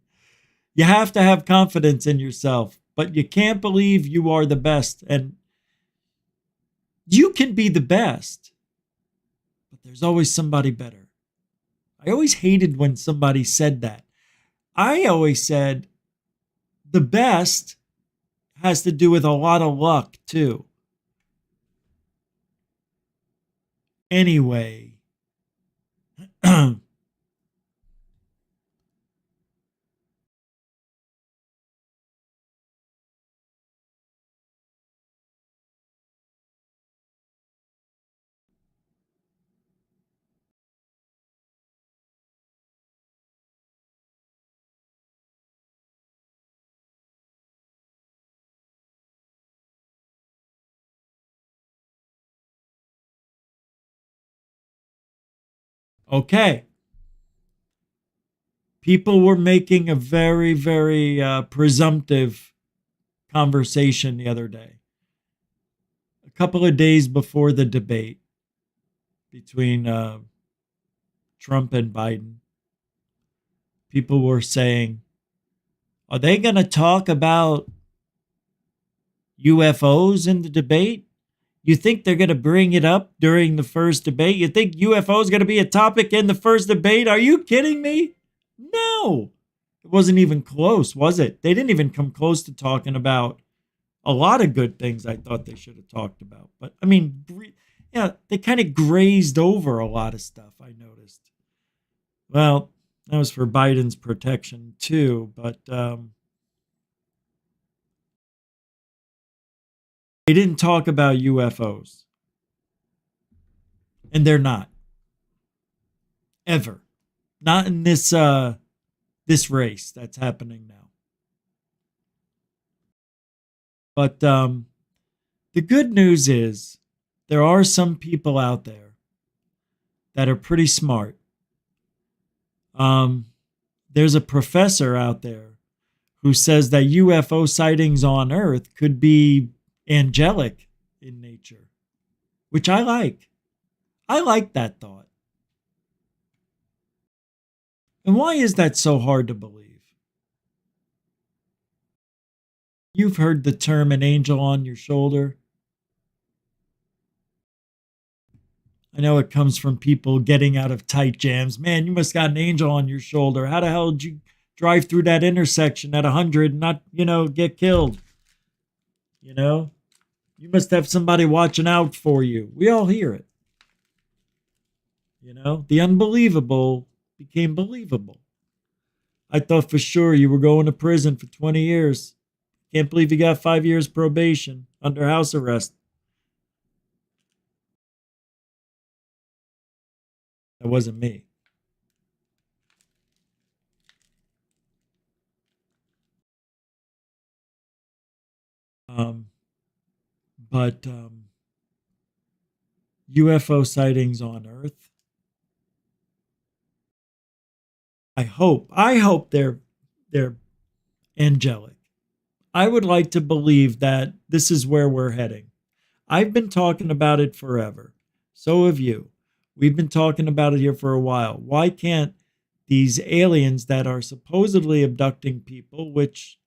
You have to have confidence in yourself, but you can't believe you are the best. And you can be the best, but there's always somebody better. I always hated when somebody said that. I always said the best has to do with a lot of luck, too. Anyway. Okay. People were making a very, very presumptive conversation the other day. A couple of days before the debate between Trump and Biden, people were saying, are they going to talk about UFOs in the debate? You think they're going to bring it up during the first debate? You think UFO is going to be a topic in the first debate? Are you kidding me? No. It wasn't even close, was it? They didn't even come close to talking about a lot of good things I thought they should have talked about. But, I mean, yeah, they kind of grazed over a lot of stuff, I noticed. Well, that was for Biden's protection, too. But they didn't talk about UFOs. And they're not. Ever. Not in this this race that's happening now. But the good news is there are some people out there that are pretty smart. There's a professor out there who says that UFO sightings on Earth could be angelic in nature, which I like. I like that thought. And why is that so hard to believe? You've heard the term an angel on your shoulder. I know it comes from people getting out of tight jams. Man, you must got an angel on your shoulder. How the hell did you drive through that intersection at 100 and not, get killed? You must have somebody watching out for you. We all hear it. The unbelievable became believable. I thought for sure you were going to prison for 20 years. Can't believe you got 5 years probation under house arrest. That wasn't me. But UFO sightings on Earth. I hope they're angelic. I would like to believe that this is where we're heading. I've been talking about it forever. So have you. We've been talking about it here for a while. Why can't these aliens that are supposedly abducting people, which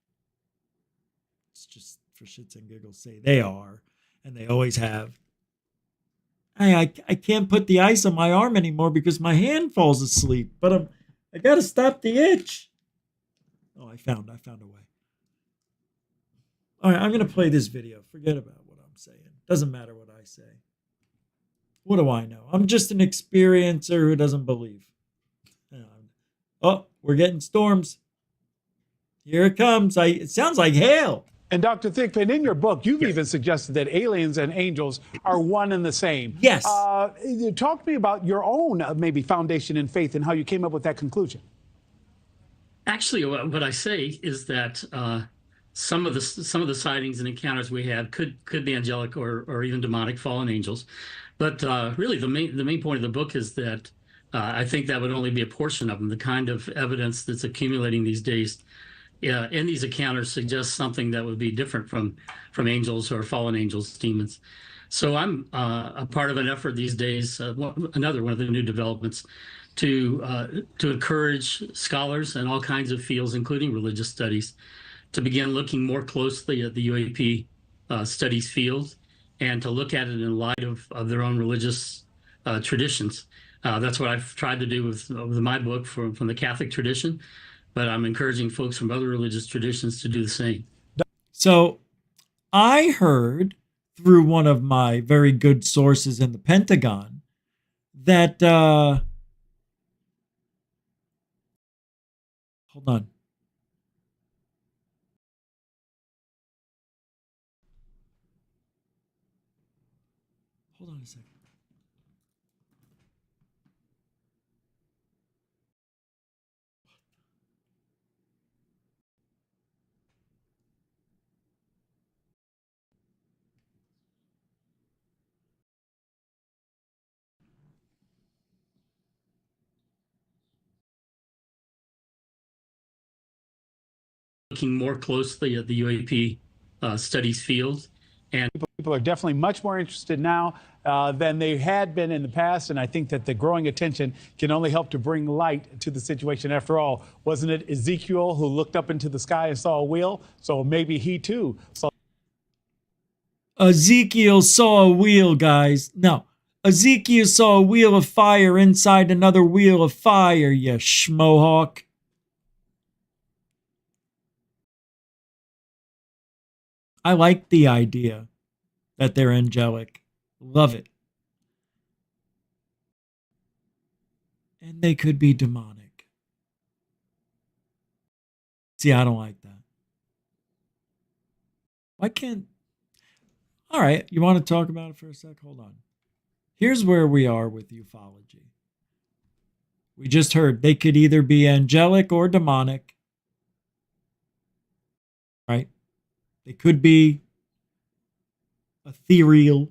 it's just for shits and giggles say they are, and they always have. I can't put the ice on my arm anymore because my hand falls asleep, but I got to stop the itch. Oh, I found a way. All right, I'm going to play this video. Forget about what I'm saying. Doesn't matter what I say. What do I know? I'm just an experiencer who doesn't believe. Oh, we're getting storms. Here it comes. It sounds like hail. And Dr. Thigpen, in your book, you've even suggested that aliens and angels are one and the same. Yes. Talk to me about your own maybe foundation in faith and how you came up with that conclusion. Actually, what I say is that some of the sightings and encounters we had could be angelic or even demonic fallen angels, but really the main point of the book is that I think that would only be a portion of them. The kind of evidence that's accumulating these days in these encounters suggests something that would be different from angels or fallen angels, demons. So I'm a part of an effort these days, another one of the new developments, to encourage scholars in all kinds of fields, including religious studies, to begin looking more closely at the UAP studies field and to look at it in light of their own religious traditions. That's what I've tried to do with my book from the Catholic tradition, but I'm encouraging folks from other religious traditions to do the same. So I heard through one of my very good sources in the Pentagon that hold on. Hold on a second. Looking more closely at the UAP studies field. And people are definitely much more interested now than they had been in the past. And I think that the growing attention can only help to bring light to the situation. After all, wasn't it Ezekiel who looked up into the sky and saw a wheel? So maybe he too saw. Ezekiel saw a wheel, guys. No. Ezekiel saw a wheel of fire inside another wheel of fire, you schmohawk. I like the idea that they're angelic. Love it. And they could be demonic. See, I don't like that. Why can't... All right, you want to talk about it for a sec? Hold on. Here's where we are with ufology. We just heard they could either be angelic or demonic. Right? They could be ethereal,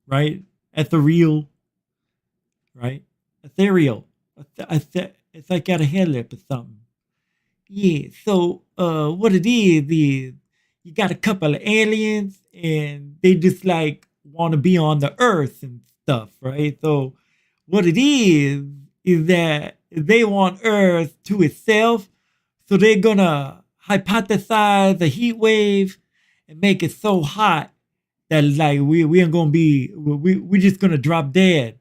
right? Ethereal, right? Ethereal. If I got a hair lip or something. Yeah, so what it is, you got a couple of aliens and they just like want to be on the earth and stuff, right? So what it is that they want Earth to itself, so they're gonna hypothesize a heat wave and make it so hot that like we ain't gonna be we just gonna drop dead,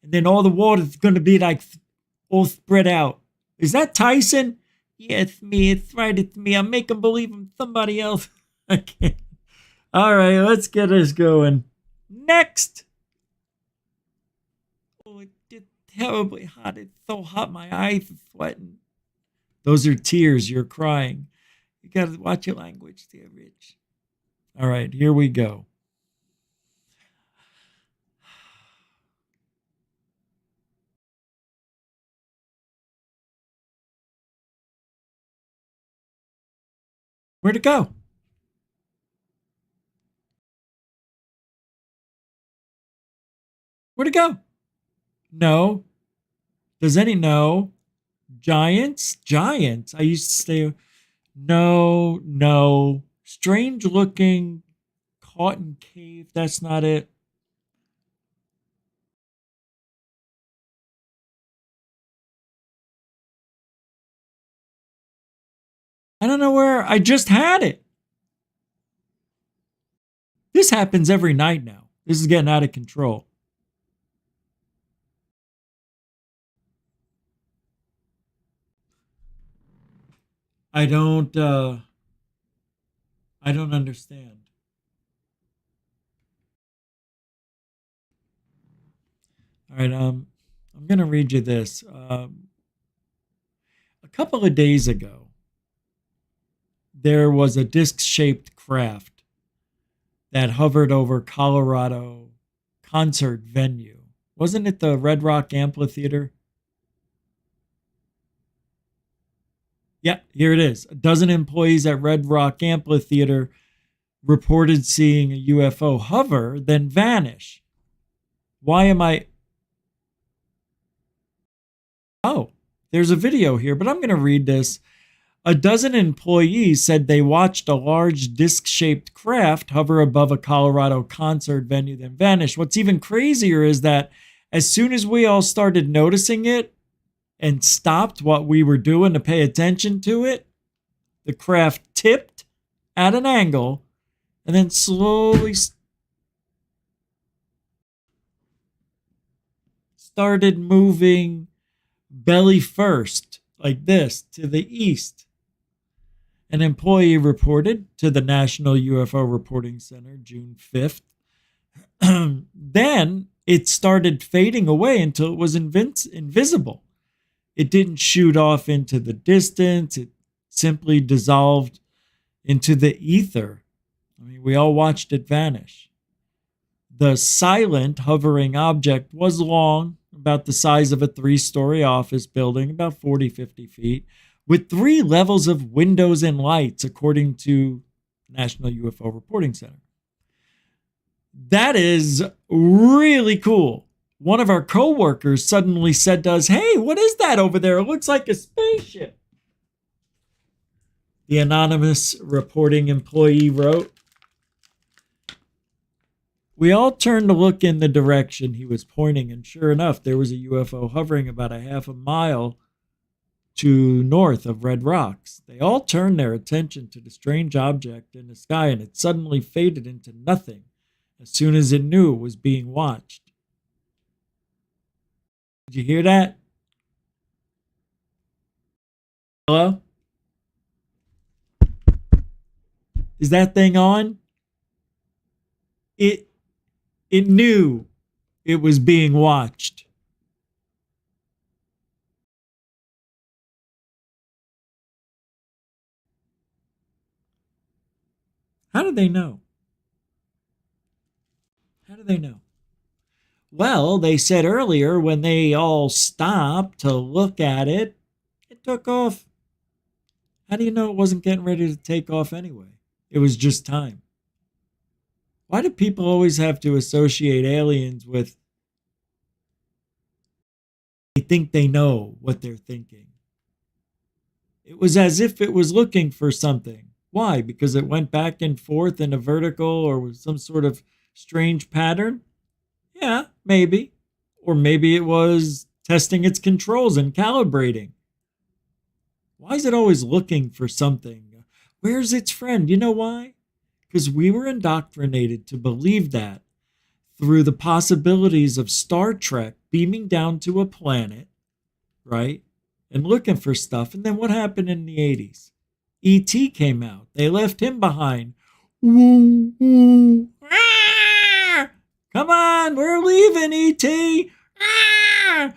and then all the water's gonna be like all spread out. Is that Tyson? Yeah, it's me. It's right. It's me. I'm making believe I'm somebody else. I can't. All right, let's get this going. Next. Oh, it's terribly hot. It's so hot. My eyes are sweating. Those are tears. You're crying. You got to watch your language there, Rich. All right, here we go. Where'd it go? Where'd it go? No. Does any know? Giants? Giants. I used to stay. No. Strange looking cotton cave. That's not it. I don't know where. I just had it. This happens every night now. This is getting out of control. I don't understand. All right, I'm going to read you this. A couple of days ago, there was a disc-shaped craft that hovered over Colorado concert venue. Wasn't it the Red Rock Amphitheater? Yeah, here it is. A dozen employees at Red Rock Amphitheater reported seeing a UFO hover, then vanish. Why am I... Oh, there's a video here, but I'm going to read this. A dozen employees said they watched a large disc-shaped craft hover above a Colorado concert venue, then vanish. What's even crazier is that as soon as we all started noticing it and stopped what we were doing to pay attention to it, the craft tipped at an angle and then slowly started moving belly first, like this, to the east. An employee reported to the National UFO Reporting Center June 5th. Then it started fading away until it was invisible. It didn't shoot off into the distance. It simply dissolved into the ether. I mean, we all watched it vanish. The silent hovering object was long, about the size of a 3-story office building, about 40, 50 feet, with 3 levels of windows and lights, according to National UFO Reporting Center. That is really cool. One of our coworkers suddenly said to us, "Hey, what is that over there? It looks like a spaceship." The anonymous reporting employee wrote, "We all turned to look in the direction he was pointing, and sure enough, there was a UFO hovering about a half a mile to north of Red Rocks. They all turned their attention to the strange object in the sky, and it suddenly faded into nothing as soon as it knew it was being watched." Did you hear that? Hello? Is that thing on? It knew it was being watched. How did they know? How do they know? Well, they said earlier when they all stopped to look at it, it took off. How do you know it wasn't getting ready to take off anyway? It was just time. Why do people always have to associate aliens with they think they know what they're thinking? It was as if it was looking for something. Why? Because it went back and forth in a vertical or with some sort of strange pattern? Yeah, maybe. Or maybe it was testing its controls and calibrating. Why is it always looking for something? Where's its friend? You know why? Because we were indoctrinated to believe that through the possibilities of Star Trek beaming down to a planet, right? And looking for stuff. And then what happened in the 80s? E.T. came out. They left him behind. Woo, woo. Ah! Come on, we're leaving, E.T. Ah!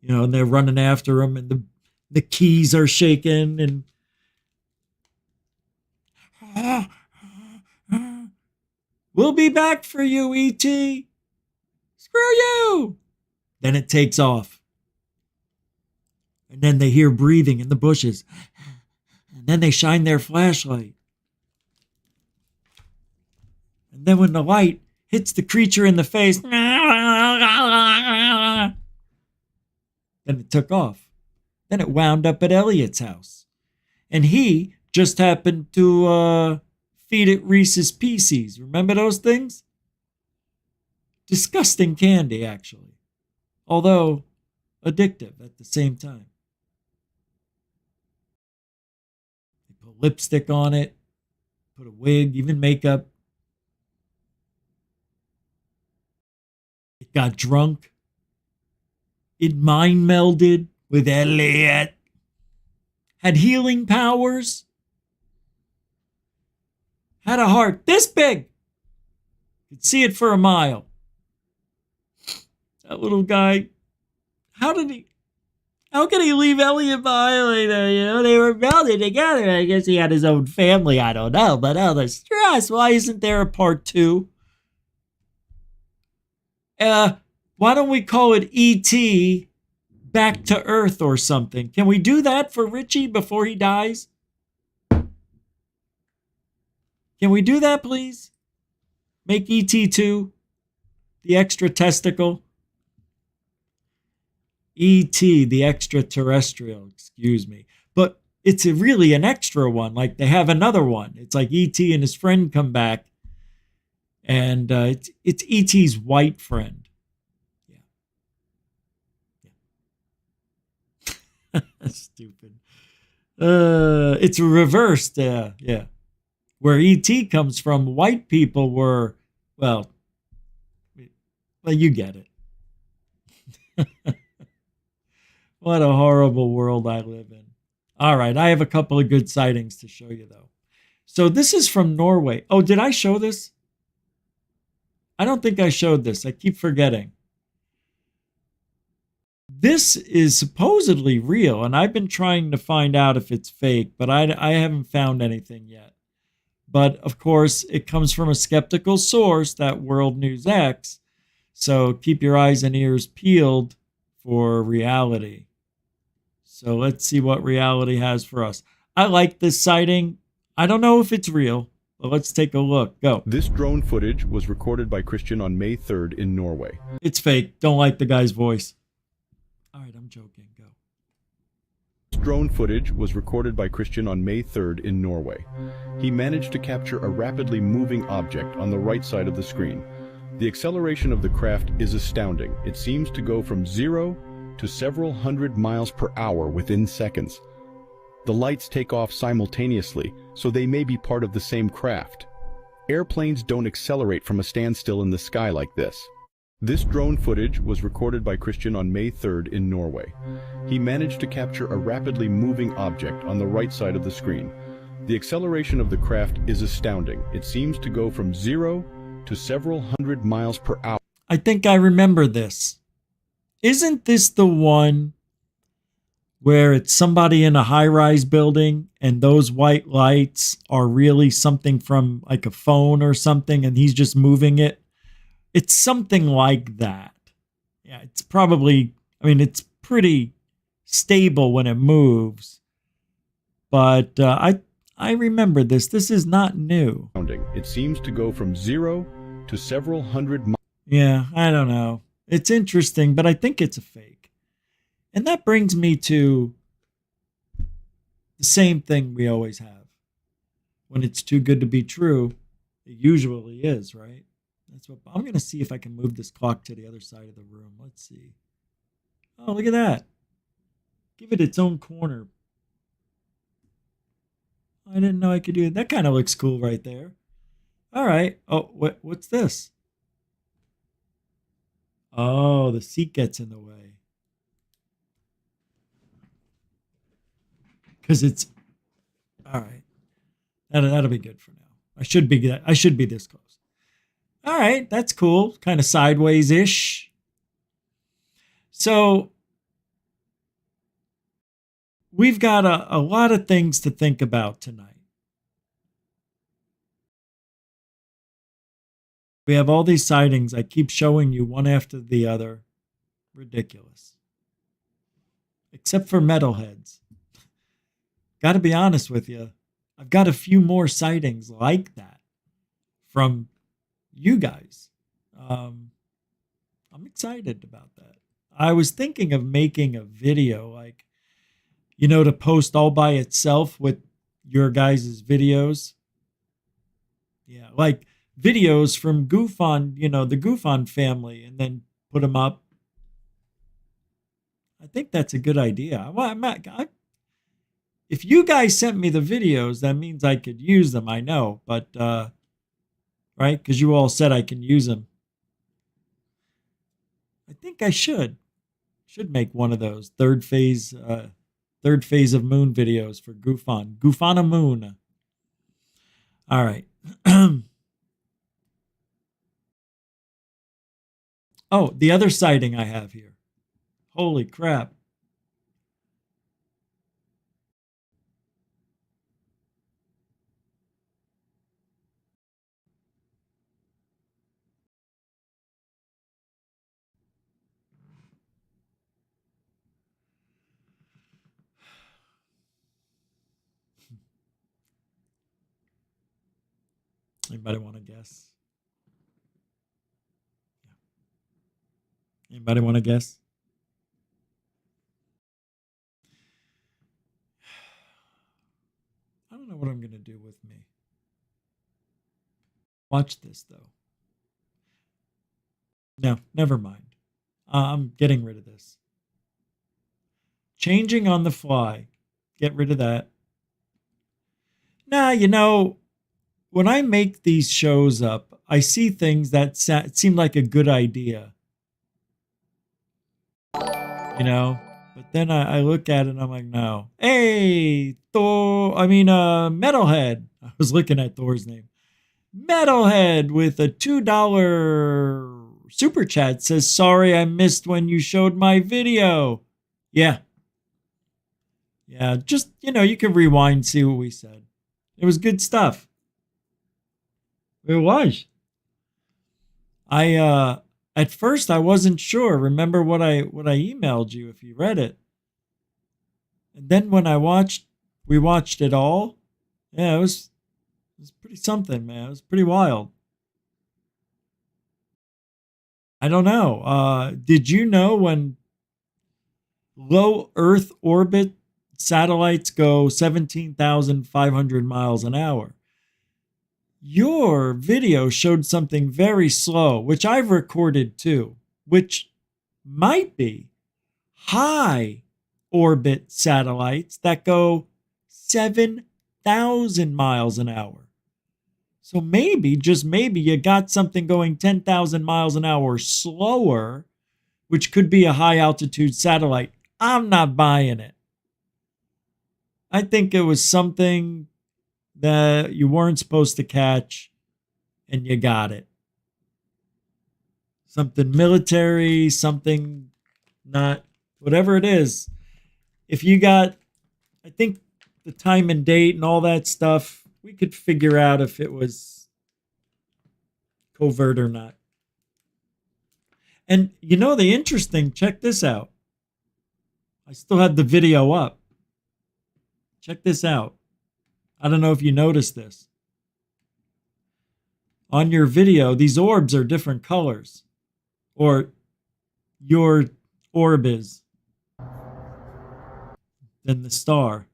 You know, and they're running after him, and the keys are shaking, and we'll be back for you, E.T. Screw you. Then it takes off. And then they hear breathing in the bushes. And then they shine their flashlight. And then when the light hits the creature in the face, then it took off. Then it wound up at Elliot's house. And he just happened to feed it Reese's Pieces. Remember those things? Disgusting candy, actually. Although addictive at the same time. They put lipstick on it, put a wig, even makeup. It got drunk. It mind melded with Elliot. Had healing powers. Had a heart this big. Could see it for a mile. That little guy, how can he leave Elliot behind later? You know, they were melded together. I guess he had his own family. I don't know. But oh, the stress. Why isn't there a part 2? Why don't we call it E.T. back to Earth or something. Can we do that for Richie before he dies? Can we do that, please? Make ET2 the extra testicle. ET, the extraterrestrial, excuse me. But it's really an extra one. Like they have another one. It's like ET and his friend come back. And it's ET's white friend. Yeah. Stupid. It's reversed. Yeah. Where ET comes from, white people were, well, you get it. What a horrible world I live in. All right, I have a couple of good sightings to show you, though. So this is from Norway. Oh, did I show this? I don't think I showed this. I keep forgetting. This is supposedly real, and I've been trying to find out if it's fake, but I haven't found anything yet. But, of course, it comes from a skeptical source, that World News X, so keep your eyes and ears peeled for reality. So let's see what reality has for us. I like this sighting. I don't know if it's real, but let's take a look. Go. This drone footage was recorded by Christian on May 3rd in Norway. It's fake. Don't like the guy's voice. All right, I'm joking. Go. This drone footage was recorded by Christian on May 3rd in Norway. He managed to capture a rapidly moving object on the right side of the screen. The acceleration of the craft is astounding. It seems to go from 0 to several hundred miles per hour within seconds. The lights take off simultaneously, so they may be part of the same craft. Airplanes don't accelerate from a standstill in the sky like this. This drone footage was recorded by Christian on May 3rd in Norway. He managed to capture a rapidly moving object on the right side of the screen. The acceleration of the craft is astounding. It seems to go from 0 to several hundred miles per hour. I think I remember this. Isn't this the one where it's somebody in a high-rise building and those white lights are really something from like a phone or something and he's just moving it? It's something like that. Yeah, it's probably, I mean, it's pretty stable when it moves. But I remember this. This is not new. It seems to go from 0 to several hundred miles. Yeah, I don't know. It's interesting, but I think it's a fake. And that brings me to the same thing we always have. When it's too good to be true, it usually is, right? That's what I'm going to see if I can move this clock to the other side of the room. Let's see. Oh, look at that. Give it its own corner. I didn't know I could do it. That kind of looks cool right there. All right. Oh, what's this? Oh, the seat gets in the way. Because it's all right. That'll be good for now. I should be this close. All right, that's cool. Kind of sideways-ish. So we've got a lot of things to think about tonight. We have all these sightings. I keep showing you one after the other. Ridiculous. Except for metalheads. Got to be honest with you. I've got a few more sightings like that from you guys. I'm excited about that. I was thinking of making a video, like, to post all by itself with your guys' videos. Yeah, like videos from GUFON, the GUFON family, and then put them up. I think that's a good idea. If you guys sent me the videos, that means I could use them, I know, but right? Because you all said I can use them. I think I should make one of those third phase of moon videos for GUFON. GUFON Moon. All right. Oh, the other sighting I have here. Holy crap. Anybody want to guess? Anybody want to guess? I don't know what I'm going to do with me. Watch this, though. No, never mind. I'm getting rid of this. Changing on the fly. Get rid of that. Nah, you know, when I make these shows up, I see things that seem like a good idea. You know? But then I look at it and I'm like, no. Hey, Metalhead. I was looking at Thor's name. Metalhead with a $2 super chat says, sorry I missed when you showed my video. Yeah. Yeah, just, you can rewind, see what we said. It was good stuff. It was. At first I wasn't sure. Remember what I emailed you if you read it. And then when we watched it all. Yeah, it was pretty something, man. It was pretty wild. I don't know. Did you know when low Earth orbit satellites go 17,500 miles an hour? Your video showed something very slow, which I've recorded too, which might be high orbit satellites that go 7,000 miles an hour. So maybe, just maybe, you got something going 10,000 miles an hour slower, which could be a high altitude satellite. I'm not buying it. I think it was something that you weren't supposed to catch, and you got it. Something military, something not, whatever it is. If you got, I think, the time and date and all that stuff, we could figure out if it was covert or not. And the interesting, check this out. I still have the video up. Check this out. I don't know if you noticed this. On your video, these orbs are different colors. Or your orb is than the star.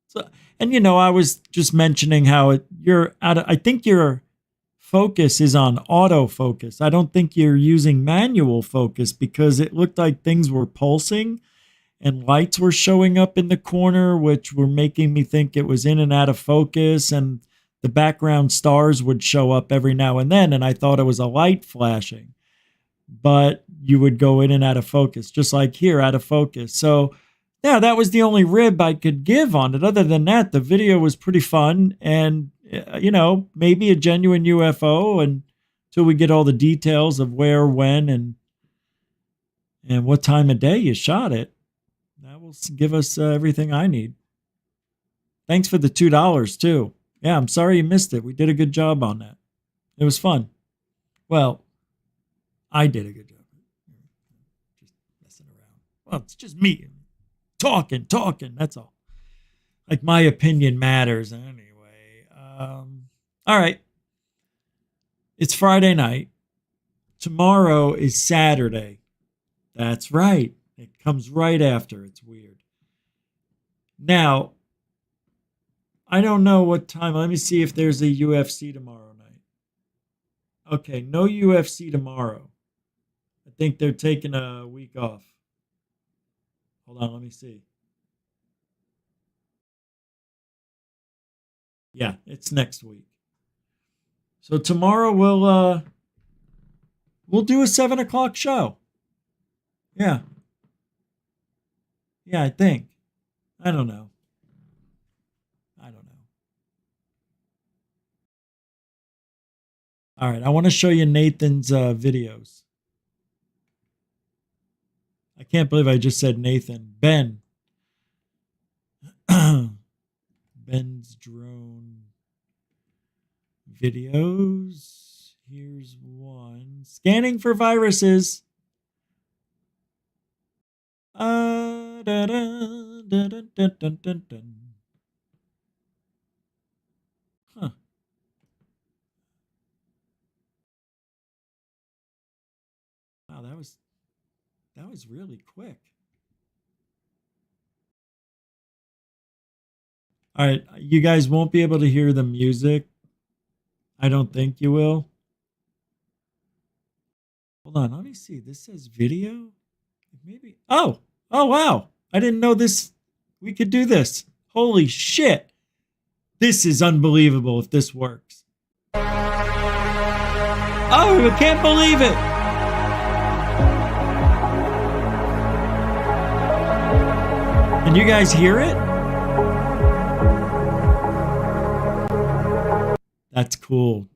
So, and I was just mentioning how I think your focus is on autofocus. I don't think you're using manual focus because it looked like things were pulsing and lights were showing up in the corner, which were making me think it was in and out of focus, and the background stars would show up every now and then, and I thought it was a light flashing. But you would go in and out of focus, just like here, out of focus. So, yeah, that was the only rib I could give on it. Other than that, the video was pretty fun, and, maybe a genuine UFO until we get all the details of where, when, and what time of day you shot it. That will give us everything I need. Thanks for the $2 too. Yeah, I'm sorry you missed it. We did a good job on that. It was fun. Well, I did a good job. Just messing around. Well, it's just me talking. That's all. Like my opinion matters anyway. All right. It's Friday night. Tomorrow is Saturday. That's right. It comes right after. It's weird. Now, I don't know what time. Let me see if there's a UFC tomorrow night. Okay, no UFC tomorrow. I think they're taking a week off. Hold on, let me see. Yeah, it's next week. So tomorrow we'll do a 7 o'clock show. Yeah. Yeah, I think. I don't know. All right, I want to show you Nathan's videos. I can't believe I just said Nathan. Ben. Ben's drone videos. Here's one. Scanning for viruses. Dun, dun, dun, dun, dun, dun. Huh. Wow, that was really quick. All right, you guys won't be able to hear the music. I don't think you will. Hold on, let me see. This says video. Maybe. Oh, wow. I didn't know this. We could do this. Holy shit. This is unbelievable if this works. Oh, I can't believe it. Can you guys hear it? That's cool.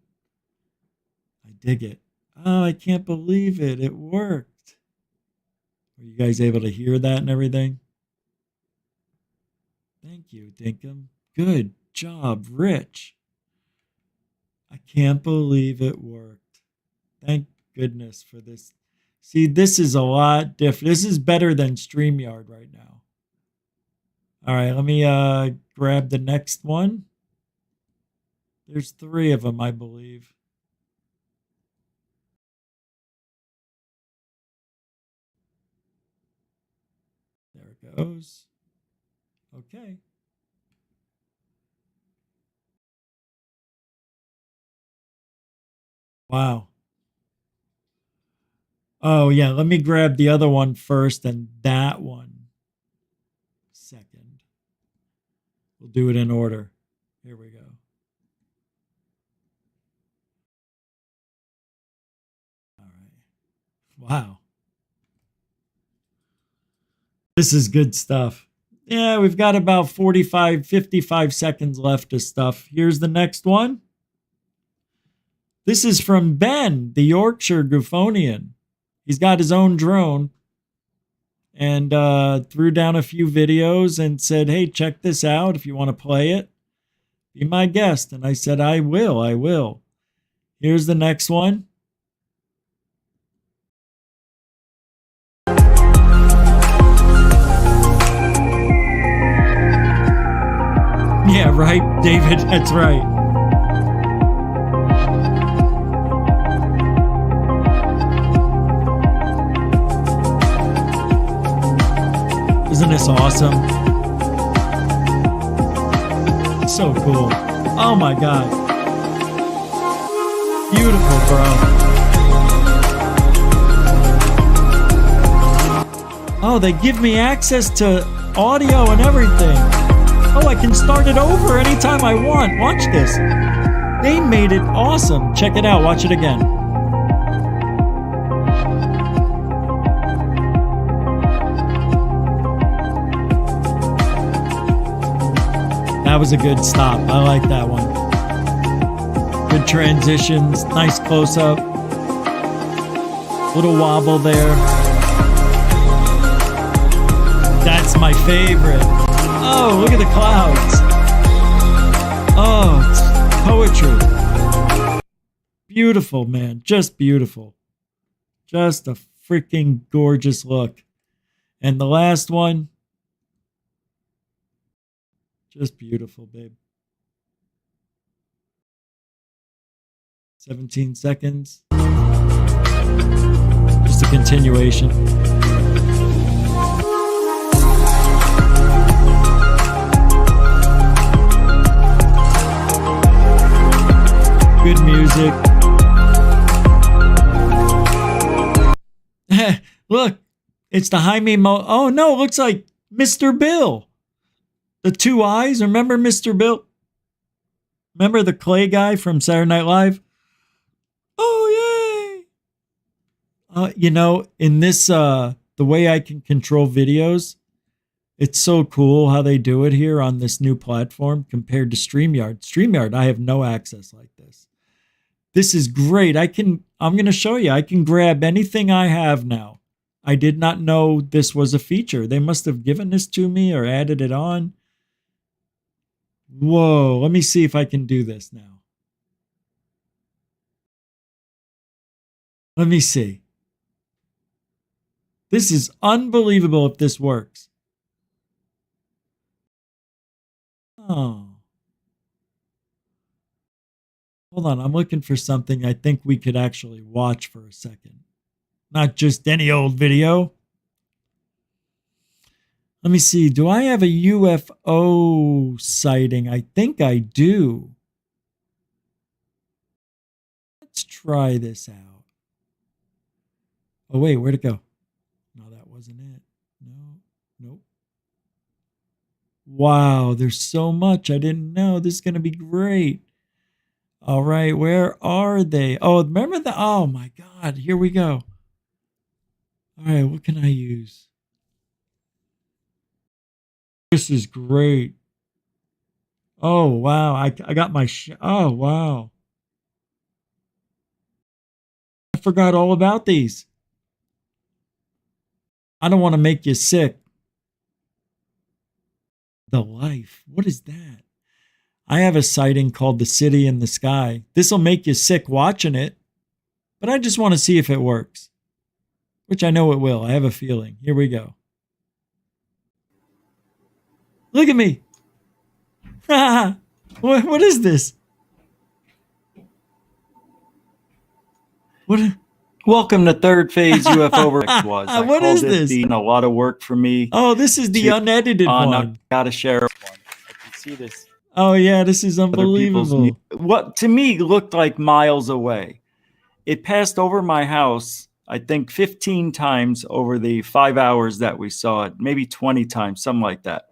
I dig it. Oh, I can't believe it. It worked. Were you guys able to hear that and everything? Thank you, Dinkum. Good job, Rich. I can't believe it worked. Thank goodness for this. See, this is a lot different. This is better than StreamYard right now. All right, let me grab the next one. There's 3 of them, I believe. There it goes. Okay. Wow. Oh, yeah. Let me grab the other one first and that one second. We'll do it in order. Here we go. All right. Wow. This is good stuff. Yeah, we've got about 55 seconds left of stuff. Here's the next one. This is from Ben, the Yorkshire GUFOnian. He's got his own drone and threw down a few videos and said, hey, check this out if you want to play it. Be my guest. And I said, I will. Here's the next one. Yeah, right, David, that's right. Isn't this awesome? So cool. Oh my God. Beautiful, bro. Oh, they give me access to audio and everything. Oh, I can start it over anytime I want. Watch this. They made it awesome. Check it out. Watch it again. That was a good stop. I like that one. Good transitions. Nice close-up. Little wobble there. That's my favorite. Oh, look at the clouds. Oh, it's poetry. Beautiful, man. Just beautiful. Just a freaking gorgeous look. And the last one. Just beautiful, babe. 17 seconds. Just a continuation. Good music. Look, it's the Jaime Oh no, it looks like Mr. Bill. The 2 eyes. Remember Mr. Bill? Remember the clay guy from Saturday Night Live? Oh yay! You know, in this the way I can control videos, it's so cool how they do it here on this new platform compared to StreamYard. StreamYard, I have no access like this. This is great. I'm going to show you. I can grab anything I have now. I did not know this was a feature. They must have given this to me or added it on. Whoa, let me see if I can do this now. Let me see. This is unbelievable if this works. Oh. Hold on, I'm looking for something I think we could actually watch for a second. not just any old video. Let me see. Do I have a UFO sighting? I think I do. Let's try this out. Oh, wait, where'd it go? No, that wasn't it. No, nope. Wow, there's so much I didn't know. This is going to be great. All right, where are they? Oh, remember the, oh my God, here we go. All right, what can I use? This is great. Oh, wow, I got my, oh, wow. I forgot all about these. I don't want to make you sick. The Life, what is that? I have a sighting called The City in the Sky. This will make you sick watching it, but I just want to see if it works, which I know it will. I have a feeling. Here we go. Look at me. What is this? What? Welcome to Third Phase UFO was. What is this? A lot of work for me. Oh, this is the unedited one. I gotta share one. I can see this. Oh yeah, this is unbelievable. What to me looked like miles away. It passed over my house, I think 15 times over the 5 hours that we saw it, maybe 20 times, something like that.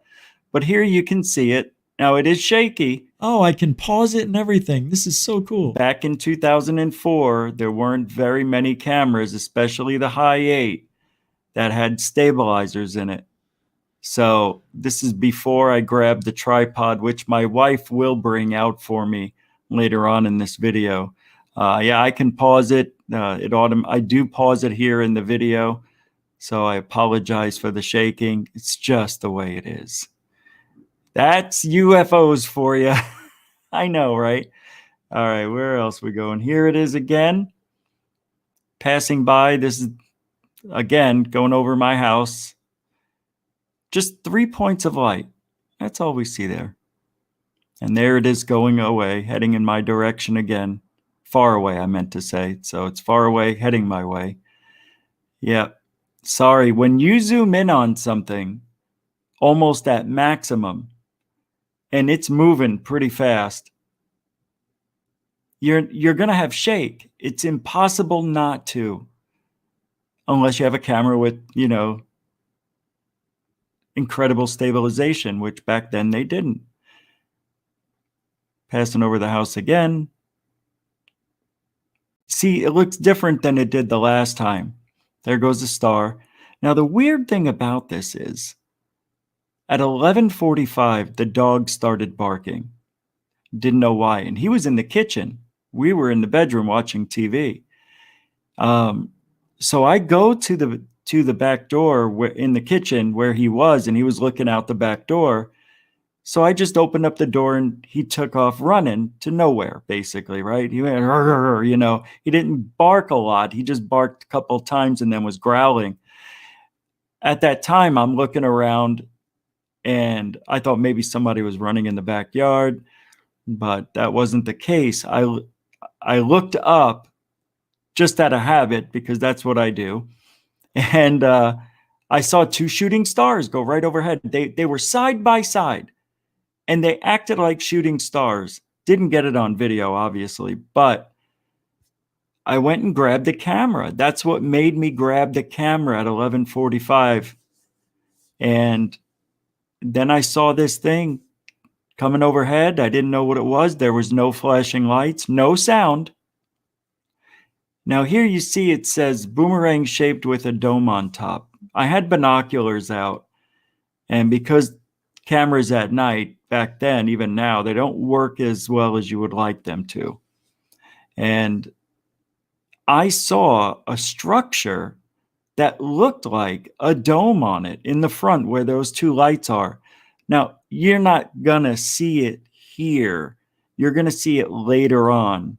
But here you can see it. Now it is shaky. Oh, I can pause it and everything. This is so cool. Back in 2004, there weren't very many cameras, especially the high 8, that had stabilizers in it. So this is before I grabbed the tripod, which my wife will bring out for me later on in this video. Yeah, I can pause it. I do pause it here in the video. So I apologize for the shaking. It's just the way it is. That's UFOs for you. I know, right? All right, where else we going? Here it is again. Passing by. This is, again, going over my house. Just 3 points of light. That's all we see there. And there it is going away, heading in my direction again. Far away, I meant to say. So it's far away, heading my way. Yeah. Sorry, when you zoom in on something, almost at maximum, and it's moving pretty fast, you're going to have shake. It's impossible not to, unless you have a camera with, incredible stabilization, which back then they didn't. Passing over the house again. See, it looks different than it did the last time. There goes the star. Now, the weird thing about this is, at 11:45, the dog started barking. Didn't know why. And he was in the kitchen. We were in the bedroom watching TV. So I go to the back door in the kitchen where he was, and he was looking out the back door. So I just opened up the door, and he took off running to nowhere, basically, right? He went, he didn't bark a lot. He just barked a couple of times and then was growling. At that time, I'm looking around, and I thought maybe somebody was running in the backyard, but that wasn't the case. I looked up just out of habit, because that's what I do. And I saw 2 shooting stars go right overhead. They were side by side, and they acted like shooting stars. Didn't get it on video, obviously, but I went and grabbed the camera. That's what made me grab the camera at 11:45. And then I saw this thing coming overhead. I didn't know what it was. There was no flashing lights, no sound. Now here you see it says boomerang shaped with a dome on top. I had binoculars out, and because cameras at night back then, even now, they don't work as well as you would like them to. And I saw a structure that looked like a dome on it in the front where those 2 lights are. Now, you're not going to see it here. You're going to see it later on.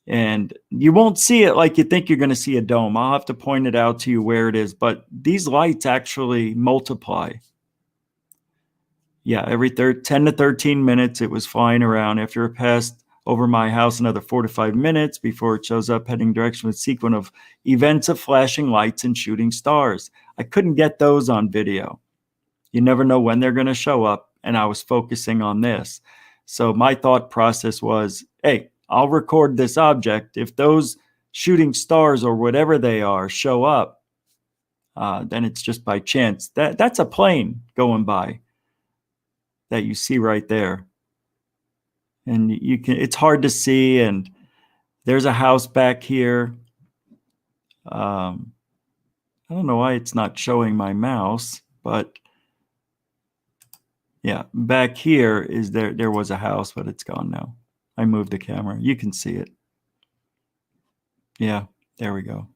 And you won't see it like you think you're going to see a dome. I'll have to point it out to you where it is. But these lights actually multiply. Yeah, every 10 to 13 minutes, it was flying around. After it passed over my house another 4 to 5 minutes before it shows up heading direction with sequence of events of flashing lights and shooting stars. I couldn't get those on video. You never know when they're going to show up, and I was focusing on this. So my thought process was, hey, I'll record this object. If those shooting stars or whatever they are show up, then it's just by chance. That's a plane going by that you see right there. And you can, it's hard to see, and there's a house back here. I don't know why it's not showing my mouse, but yeah, back here is there was a house, but it's gone now. I moved the camera. You can see it. Yeah, there we go.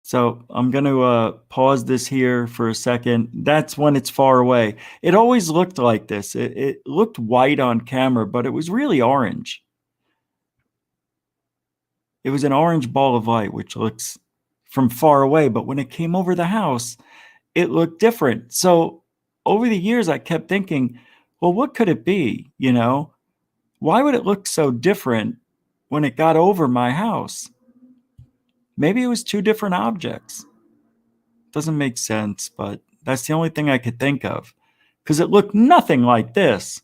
So I'm going to pause this here for a second. That's when it's far away. It always looked like this. It looked white on camera, but it was really orange. It was an orange ball of light, which looks from far away. But when it came over the house, it looked different. So over the years, I kept thinking, well, what could it be? You know, why would it look so different when it got over my house? Maybe it was two different objects. Doesn't make sense, but that's the only thing I could think of, because it looked nothing like this.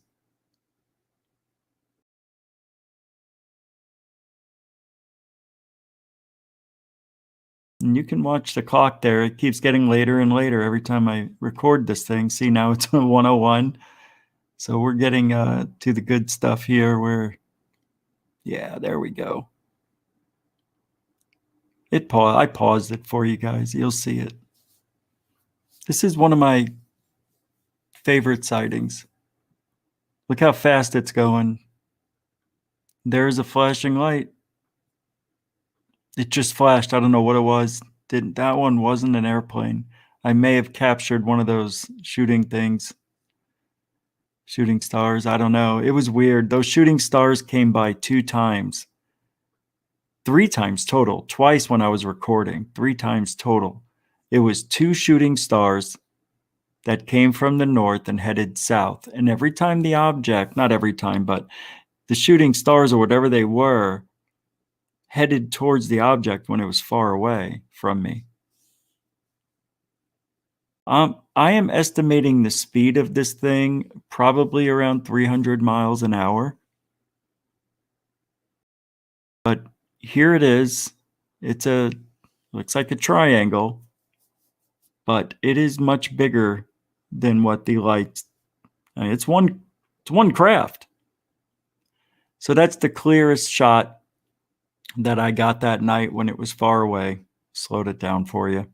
And you can watch the clock there. It keeps getting later and later every time I record this thing. See, now it's 101. So we're getting to the good stuff here where, yeah, there we go. I paused it for you guys. You'll see it. This is one of my favorite sightings. Look how fast it's going. There's a flashing light. It just flashed. I don't know what it was. That one wasn't an airplane. I may have captured one of those shooting things. Shooting stars. I don't know. It was weird. Those shooting stars came by 2 times. 3 times total. Twice when I was recording. 3 times total. It was 2 shooting stars that came from the north and headed south. And every time the object, not every time, but the shooting stars or whatever they were, headed towards the object when it was far away from me. I am estimating the speed of this thing probably around 300 miles an hour. But here it is. Looks like a triangle, but it is much bigger than what the lights. I mean, it's one craft. So that's the clearest shot that I got that night when it was far away. Slowed it down for you.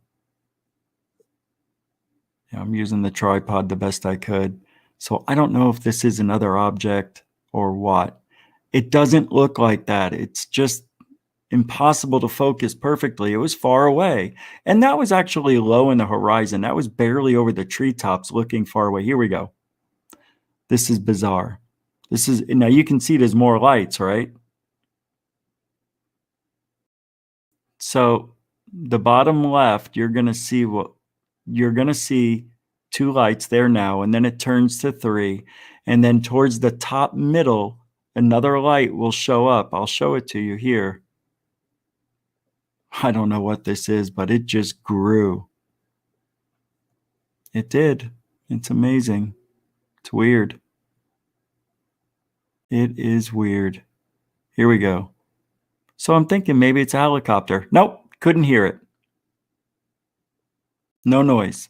Yeah, I'm using the tripod the best I could. So I don't know if this is another object or what. It doesn't look like that. It's just impossible to focus perfectly. It was far away. And that was actually low in the horizon. That was barely over the treetops looking far away. Here we go. This is bizarre. Now you can see there's more lights, right? So the bottom left, you're going to see 2 lights there now, and then it turns to 3. And then towards the top middle, another light will show up. I'll show it to you here. I don't know what this is, but it just grew. It did. It's amazing. It's weird. It is weird. Here we go. So I'm thinking maybe it's a helicopter. Nope, couldn't hear it. No noise.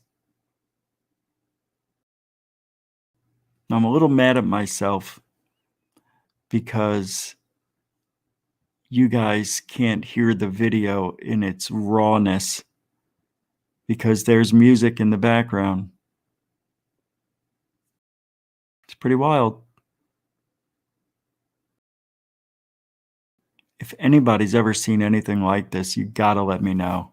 I'm a little mad at myself because you guys can't hear the video in its rawness because there's music in the background. It's pretty wild. If anybody's ever seen anything like this, you gotta let me know.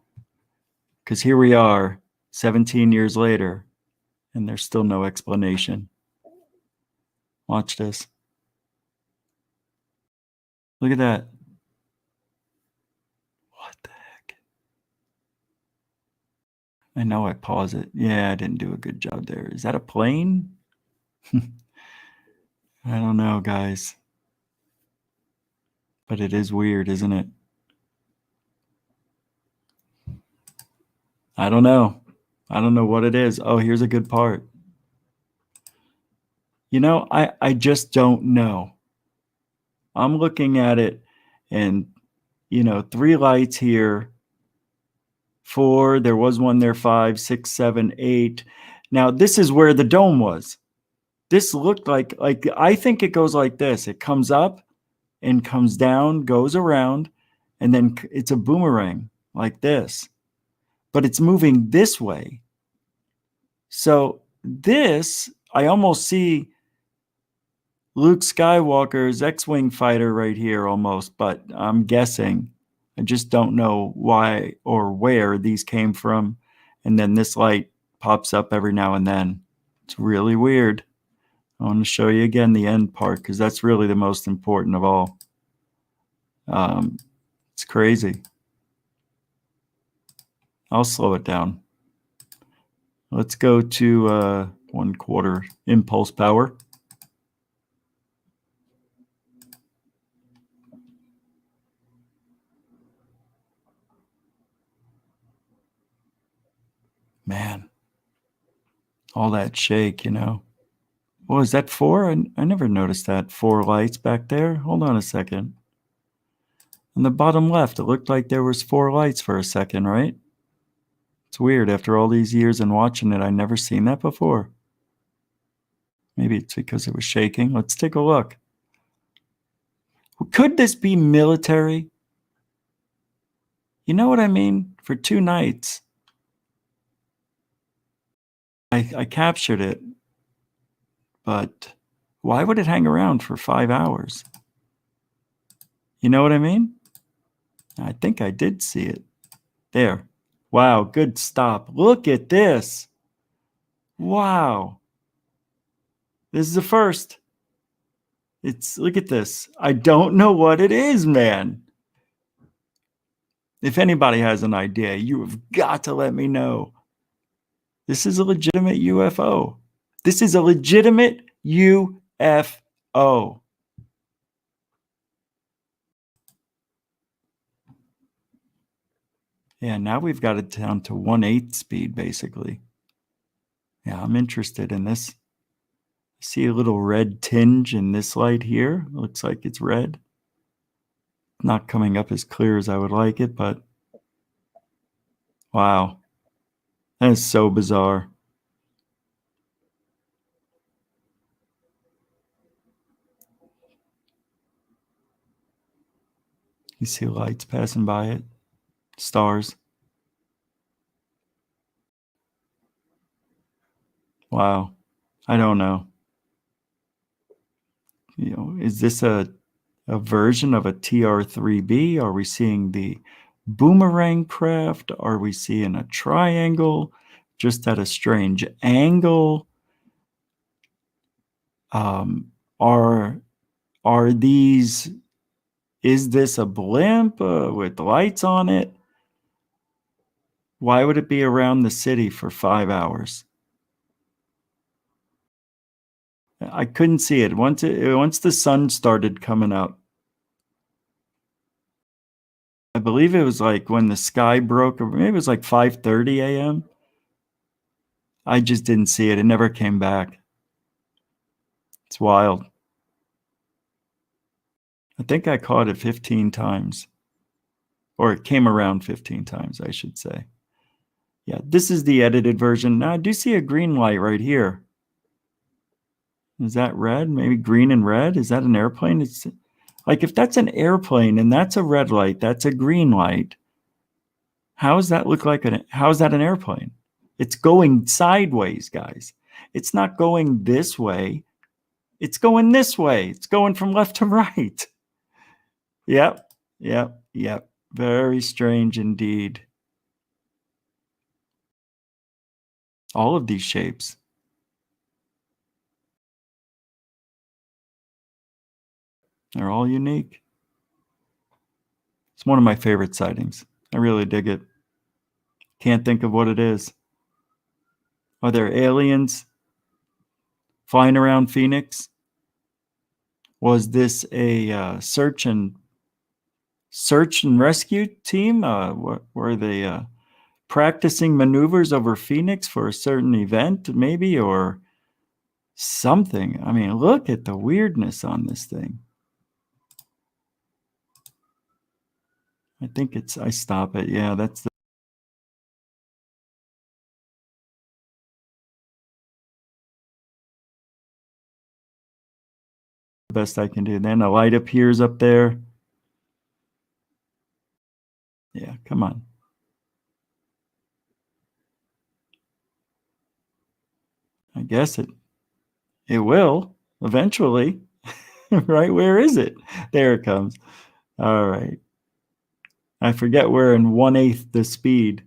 Because here we are, 17 years later, and there's still no explanation. Watch this. Look at that. What the heck? I know I paused it. Yeah, I didn't do a good job there. Is that a plane? I don't know, guys. But it is weird, isn't it? I don't know. I don't know what it is. Oh, here's a good part. You know, I just don't know. I'm looking at it and, 3 lights here, 4, there was one there, 5, 6, 7, 8. Now, this is where the dome was. This looked like I think it goes like this. It comes up and comes down, goes around, and then it's a boomerang like this. But it's moving this way. So this, I almost see Luke Skywalker's X-Wing fighter right here almost, but I'm guessing. I just don't know why or where these came from. And then this light pops up every now and then. It's really weird. I want to show you again the end part because that's really the most important of all. It's crazy. I'll slow it down. Let's go to 1/4 impulse power. Man, all that shake, What is that 4? I never noticed that. 4 lights back there. Hold on a second. On the bottom left, it looked like there was 4 lights for a second, right? It's weird. After all these years and watching it, I never seen that before. Maybe it's because it was shaking. Let's take a look. Could this be military? You know what I mean? For 2 nights. I captured it. But why would it hang around for 5 hours? You know what I mean? I think I did see it. There. Wow, good stop. Look at this. Wow. This is the first. Look at this. I don't know what it is, man. If anybody has an idea, you have got to let me know. This is a legitimate UFO. This is a legitimate UFO. Yeah, now we've got it down to 1/8 speed, basically. Yeah, I'm interested in this. I see a little red tinge in this light here. It looks like it's red. Not coming up as clear as I would like it, but wow. That is so bizarre. You see lights passing by it. Stars. Wow. I don't know. Is this a version of a TR-3B? Are we seeing the boomerang craft? Are we seeing a triangle just at a strange angle? Is this a blimp with lights on it? Why would it be around the city for 5 hours? I couldn't see it. Once the sun started coming up, I believe it was like when the sky broke, or maybe it was like 5:30 a.m. I just didn't see it. It never came back. It's wild. I think I caught it 15 times. Or it came around 15 times, I should say. Yeah, this is the edited version. Now I do see a green light right here. Is that red? Maybe green and red? Is that an airplane? It's like if that's an airplane and that's a red light, that's a green light. How does that look like how is that an airplane? It's going sideways, guys. It's not going this way. It's going this way. It's going from left to right. Yep. Very strange indeed. All of these shapes. They're all unique. It's one of my favorite sightings. I really dig it. Can't think of what it is. Are there aliens flying around Phoenix? Was this a search and rescue team? Were they practicing maneuvers over Phoenix for a certain event, maybe, or something? I mean, look at the weirdness on this thing. I think I stop it. Yeah, that's the best I can do. Then a light appears up there. Yeah, come on. I guess it will eventually. Right? Where is it? There it comes. All right. I forget we're in 1/8 the speed.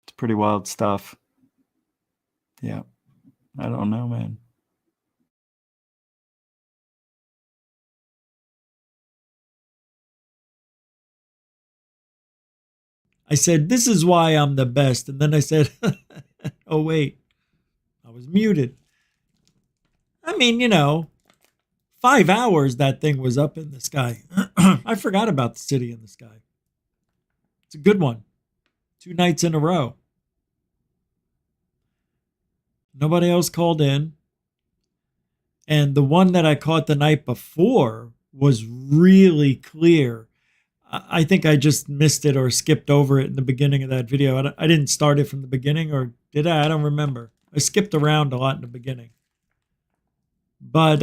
It's pretty wild stuff. Yeah. I don't know, man. I said, this is why I'm the best. And then I said, oh, wait, I was muted. I mean, 5 hours that thing was up in the sky. I forgot about the city in the sky. It's a good one. 2 nights in a row. Nobody else called in. And the one that I caught the night before was really clear. I think I just missed it or skipped over it in the beginning of that video. I didn't start it from the beginning, or did I? I don't remember. I skipped around a lot in the beginning. But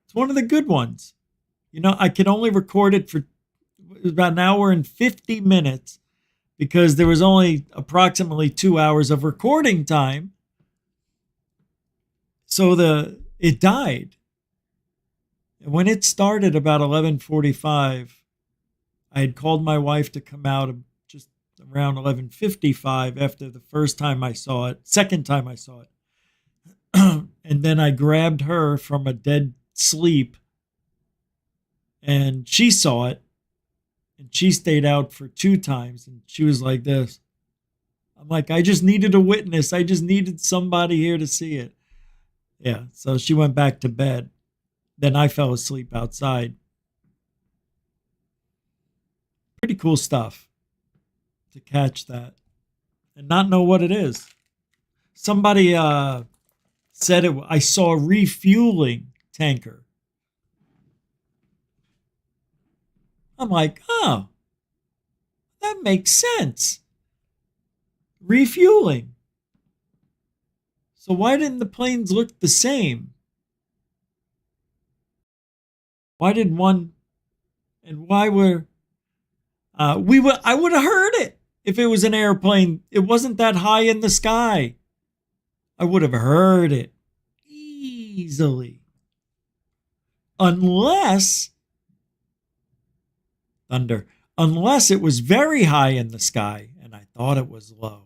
it's one of the good ones. I could only record it for about an hour and 50 minutes because there was only approximately 2 hours of recording time. So it died. And when it started about 11:45, I had called my wife to come out just around 11:55 after the first time I saw it, second time I saw it. And then I grabbed her from a dead sleep, and she saw it, and she stayed out for 2 times, and she was like this. I'm like, I just needed a witness. I just needed somebody here to see it. Yeah, so she went back to bed. Then I fell asleep outside. Pretty cool stuff to catch that and not know what it is. Somebody said I saw a refueling tanker. I'm like, oh, that makes sense. Refueling. So why didn't the planes look the same? Why did one, and why were I would have heard it if it was an airplane. It wasn't that high in the sky. I would have heard it easily. Unless it was very high in the sky and I thought it was low.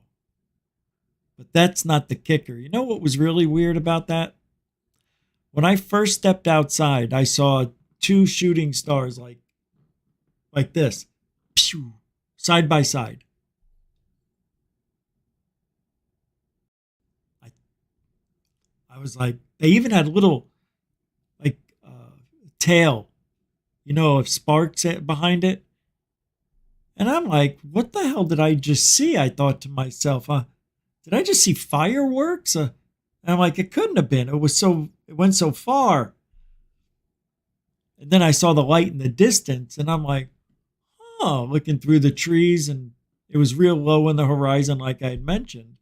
But that's not the kicker. You know what was really weird about that? When I first stepped outside, I saw 2 shooting stars like this, side by side. I was like, they even had little tail, of sparks behind it. And I'm like, what the hell did I just see? I thought to myself, did I just see fireworks? And I'm like, it couldn't have been. It went so far. And then I saw the light in the distance, and I'm like, oh, looking through the trees, and it was real low on the horizon, like I had mentioned.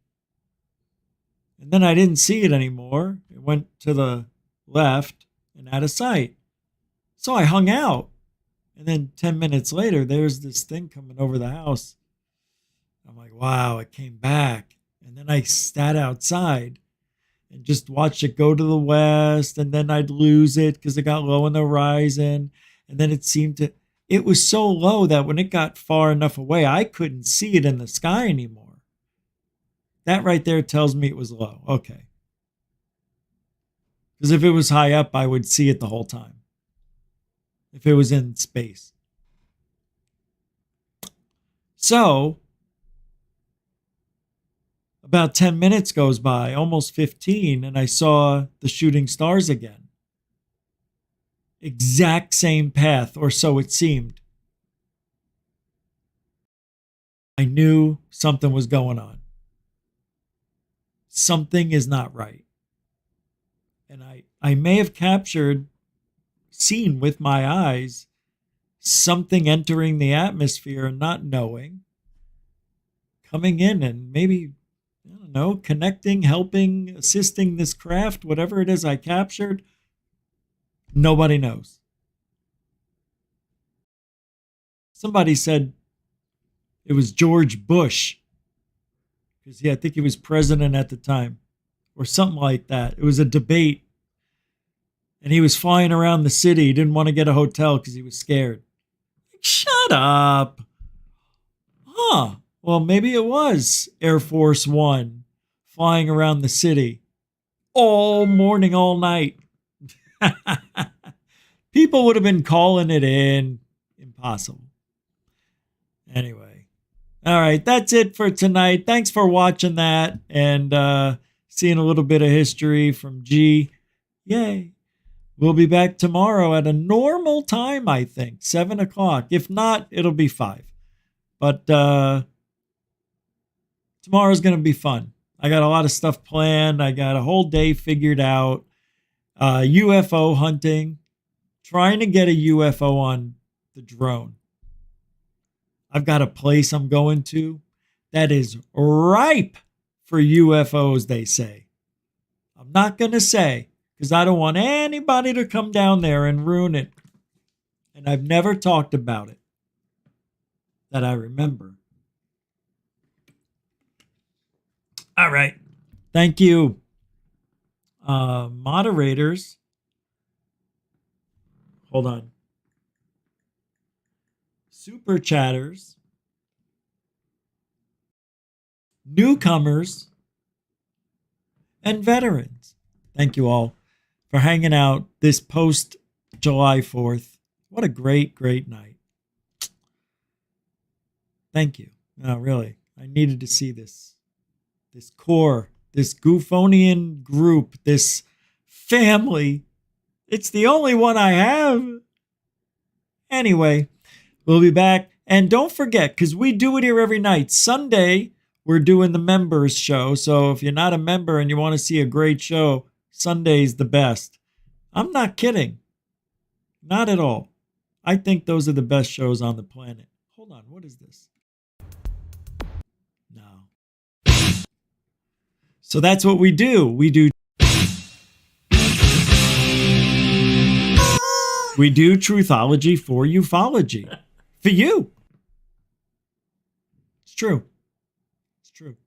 And then I didn't see it anymore. It went to the left and out of sight. So I hung out. And then 10 minutes later, there's this thing coming over the house. I'm like, wow, it came back. And then I sat outside and just watched it go to the west. And then I'd lose it because it got low on the horizon. And then it was so low that when it got far enough away, I couldn't see it in the sky anymore. That right there tells me it was low. Okay. Because if it was high up, I would see it the whole time. If it was in space. So, About 10 minutes goes by, almost 15, and I saw the shooting stars again. Exact same path, or so it seemed. I knew something was going on. Something is not right. And I may have seen with my eyes, something entering the atmosphere and not knowing, coming in and maybe, I don't know, connecting, helping, assisting this craft, whatever it is I captured. Nobody knows. Somebody said it was George Bush, because I think he was president at the time, or something like that. It was a debate, and he was flying around the city. He didn't want to get a hotel because he was scared. Shut up. Huh. Well, maybe it was Air Force One flying around the city all morning, all night. People would have been calling it in. Impossible. Anyway. All right. That's it for tonight. Thanks for watching that and seeing a little bit of history from G. Yay. We'll be back tomorrow at a normal time, I think, 7 o'clock. If not, it'll be 5. But tomorrow's going to be fun. I got a lot of stuff planned. I got a whole day figured out. UFO hunting. Trying to get a UFO on the drone. I've got a place I'm going to that is ripe for UFOs, they say. I'm not going to say, because I don't want anybody to come down there and ruin it. And I've never talked about it that I remember. All right. Thank you. Moderators. Hold on. Super chatters. Newcomers. And veterans. Thank you all for hanging out this post July 4th. What a great, great night. Thank you. No, really. I needed to see this. This core, this GUFOnian group, this family. It's the only one I have. Anyway, we'll be back. And don't forget, because we do it here every night. Sunday, we're doing the members show. So if you're not a member and you want to see a great show, Sunday's the best. I'm not kidding. Not at all. I think those are the best shows on the planet. Hold on, what is this? No. So that's what we do. We do truthology for ufology. For you. It's true. It's true.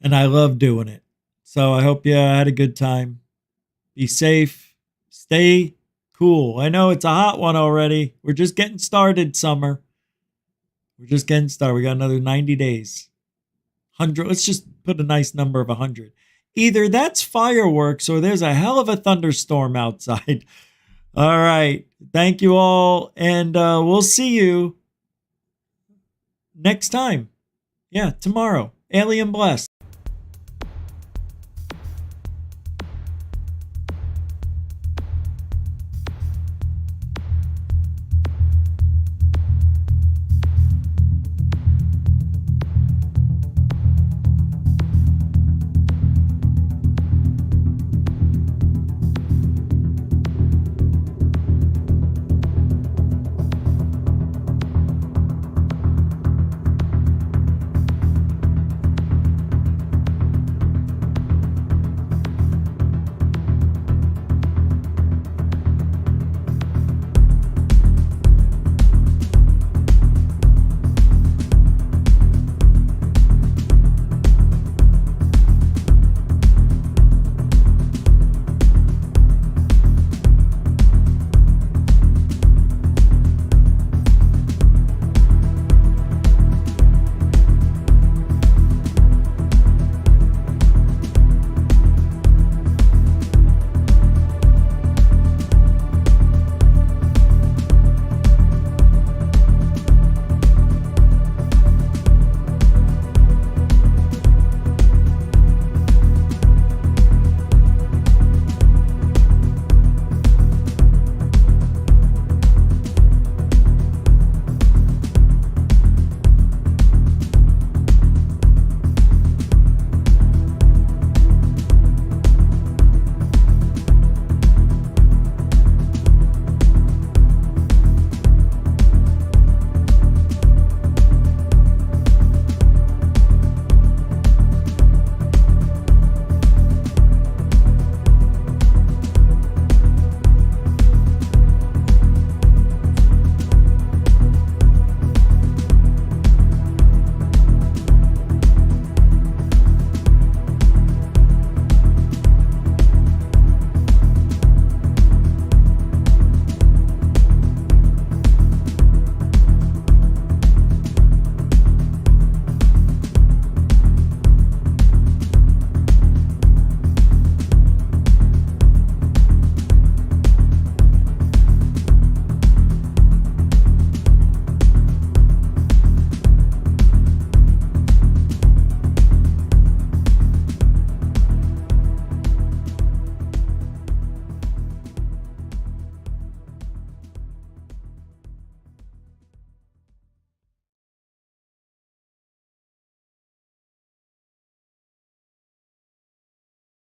And I love doing it. So I hope you had a good time. Be safe. Stay cool. I know it's a hot one already. We're just getting started, summer. We're just getting started. We got another 90 days. 100. Let's just put a nice number of 100. Either that's fireworks or there's a hell of a thunderstorm outside. All right. Thank you all. And we'll see you next time. Yeah, tomorrow. Alien blessed.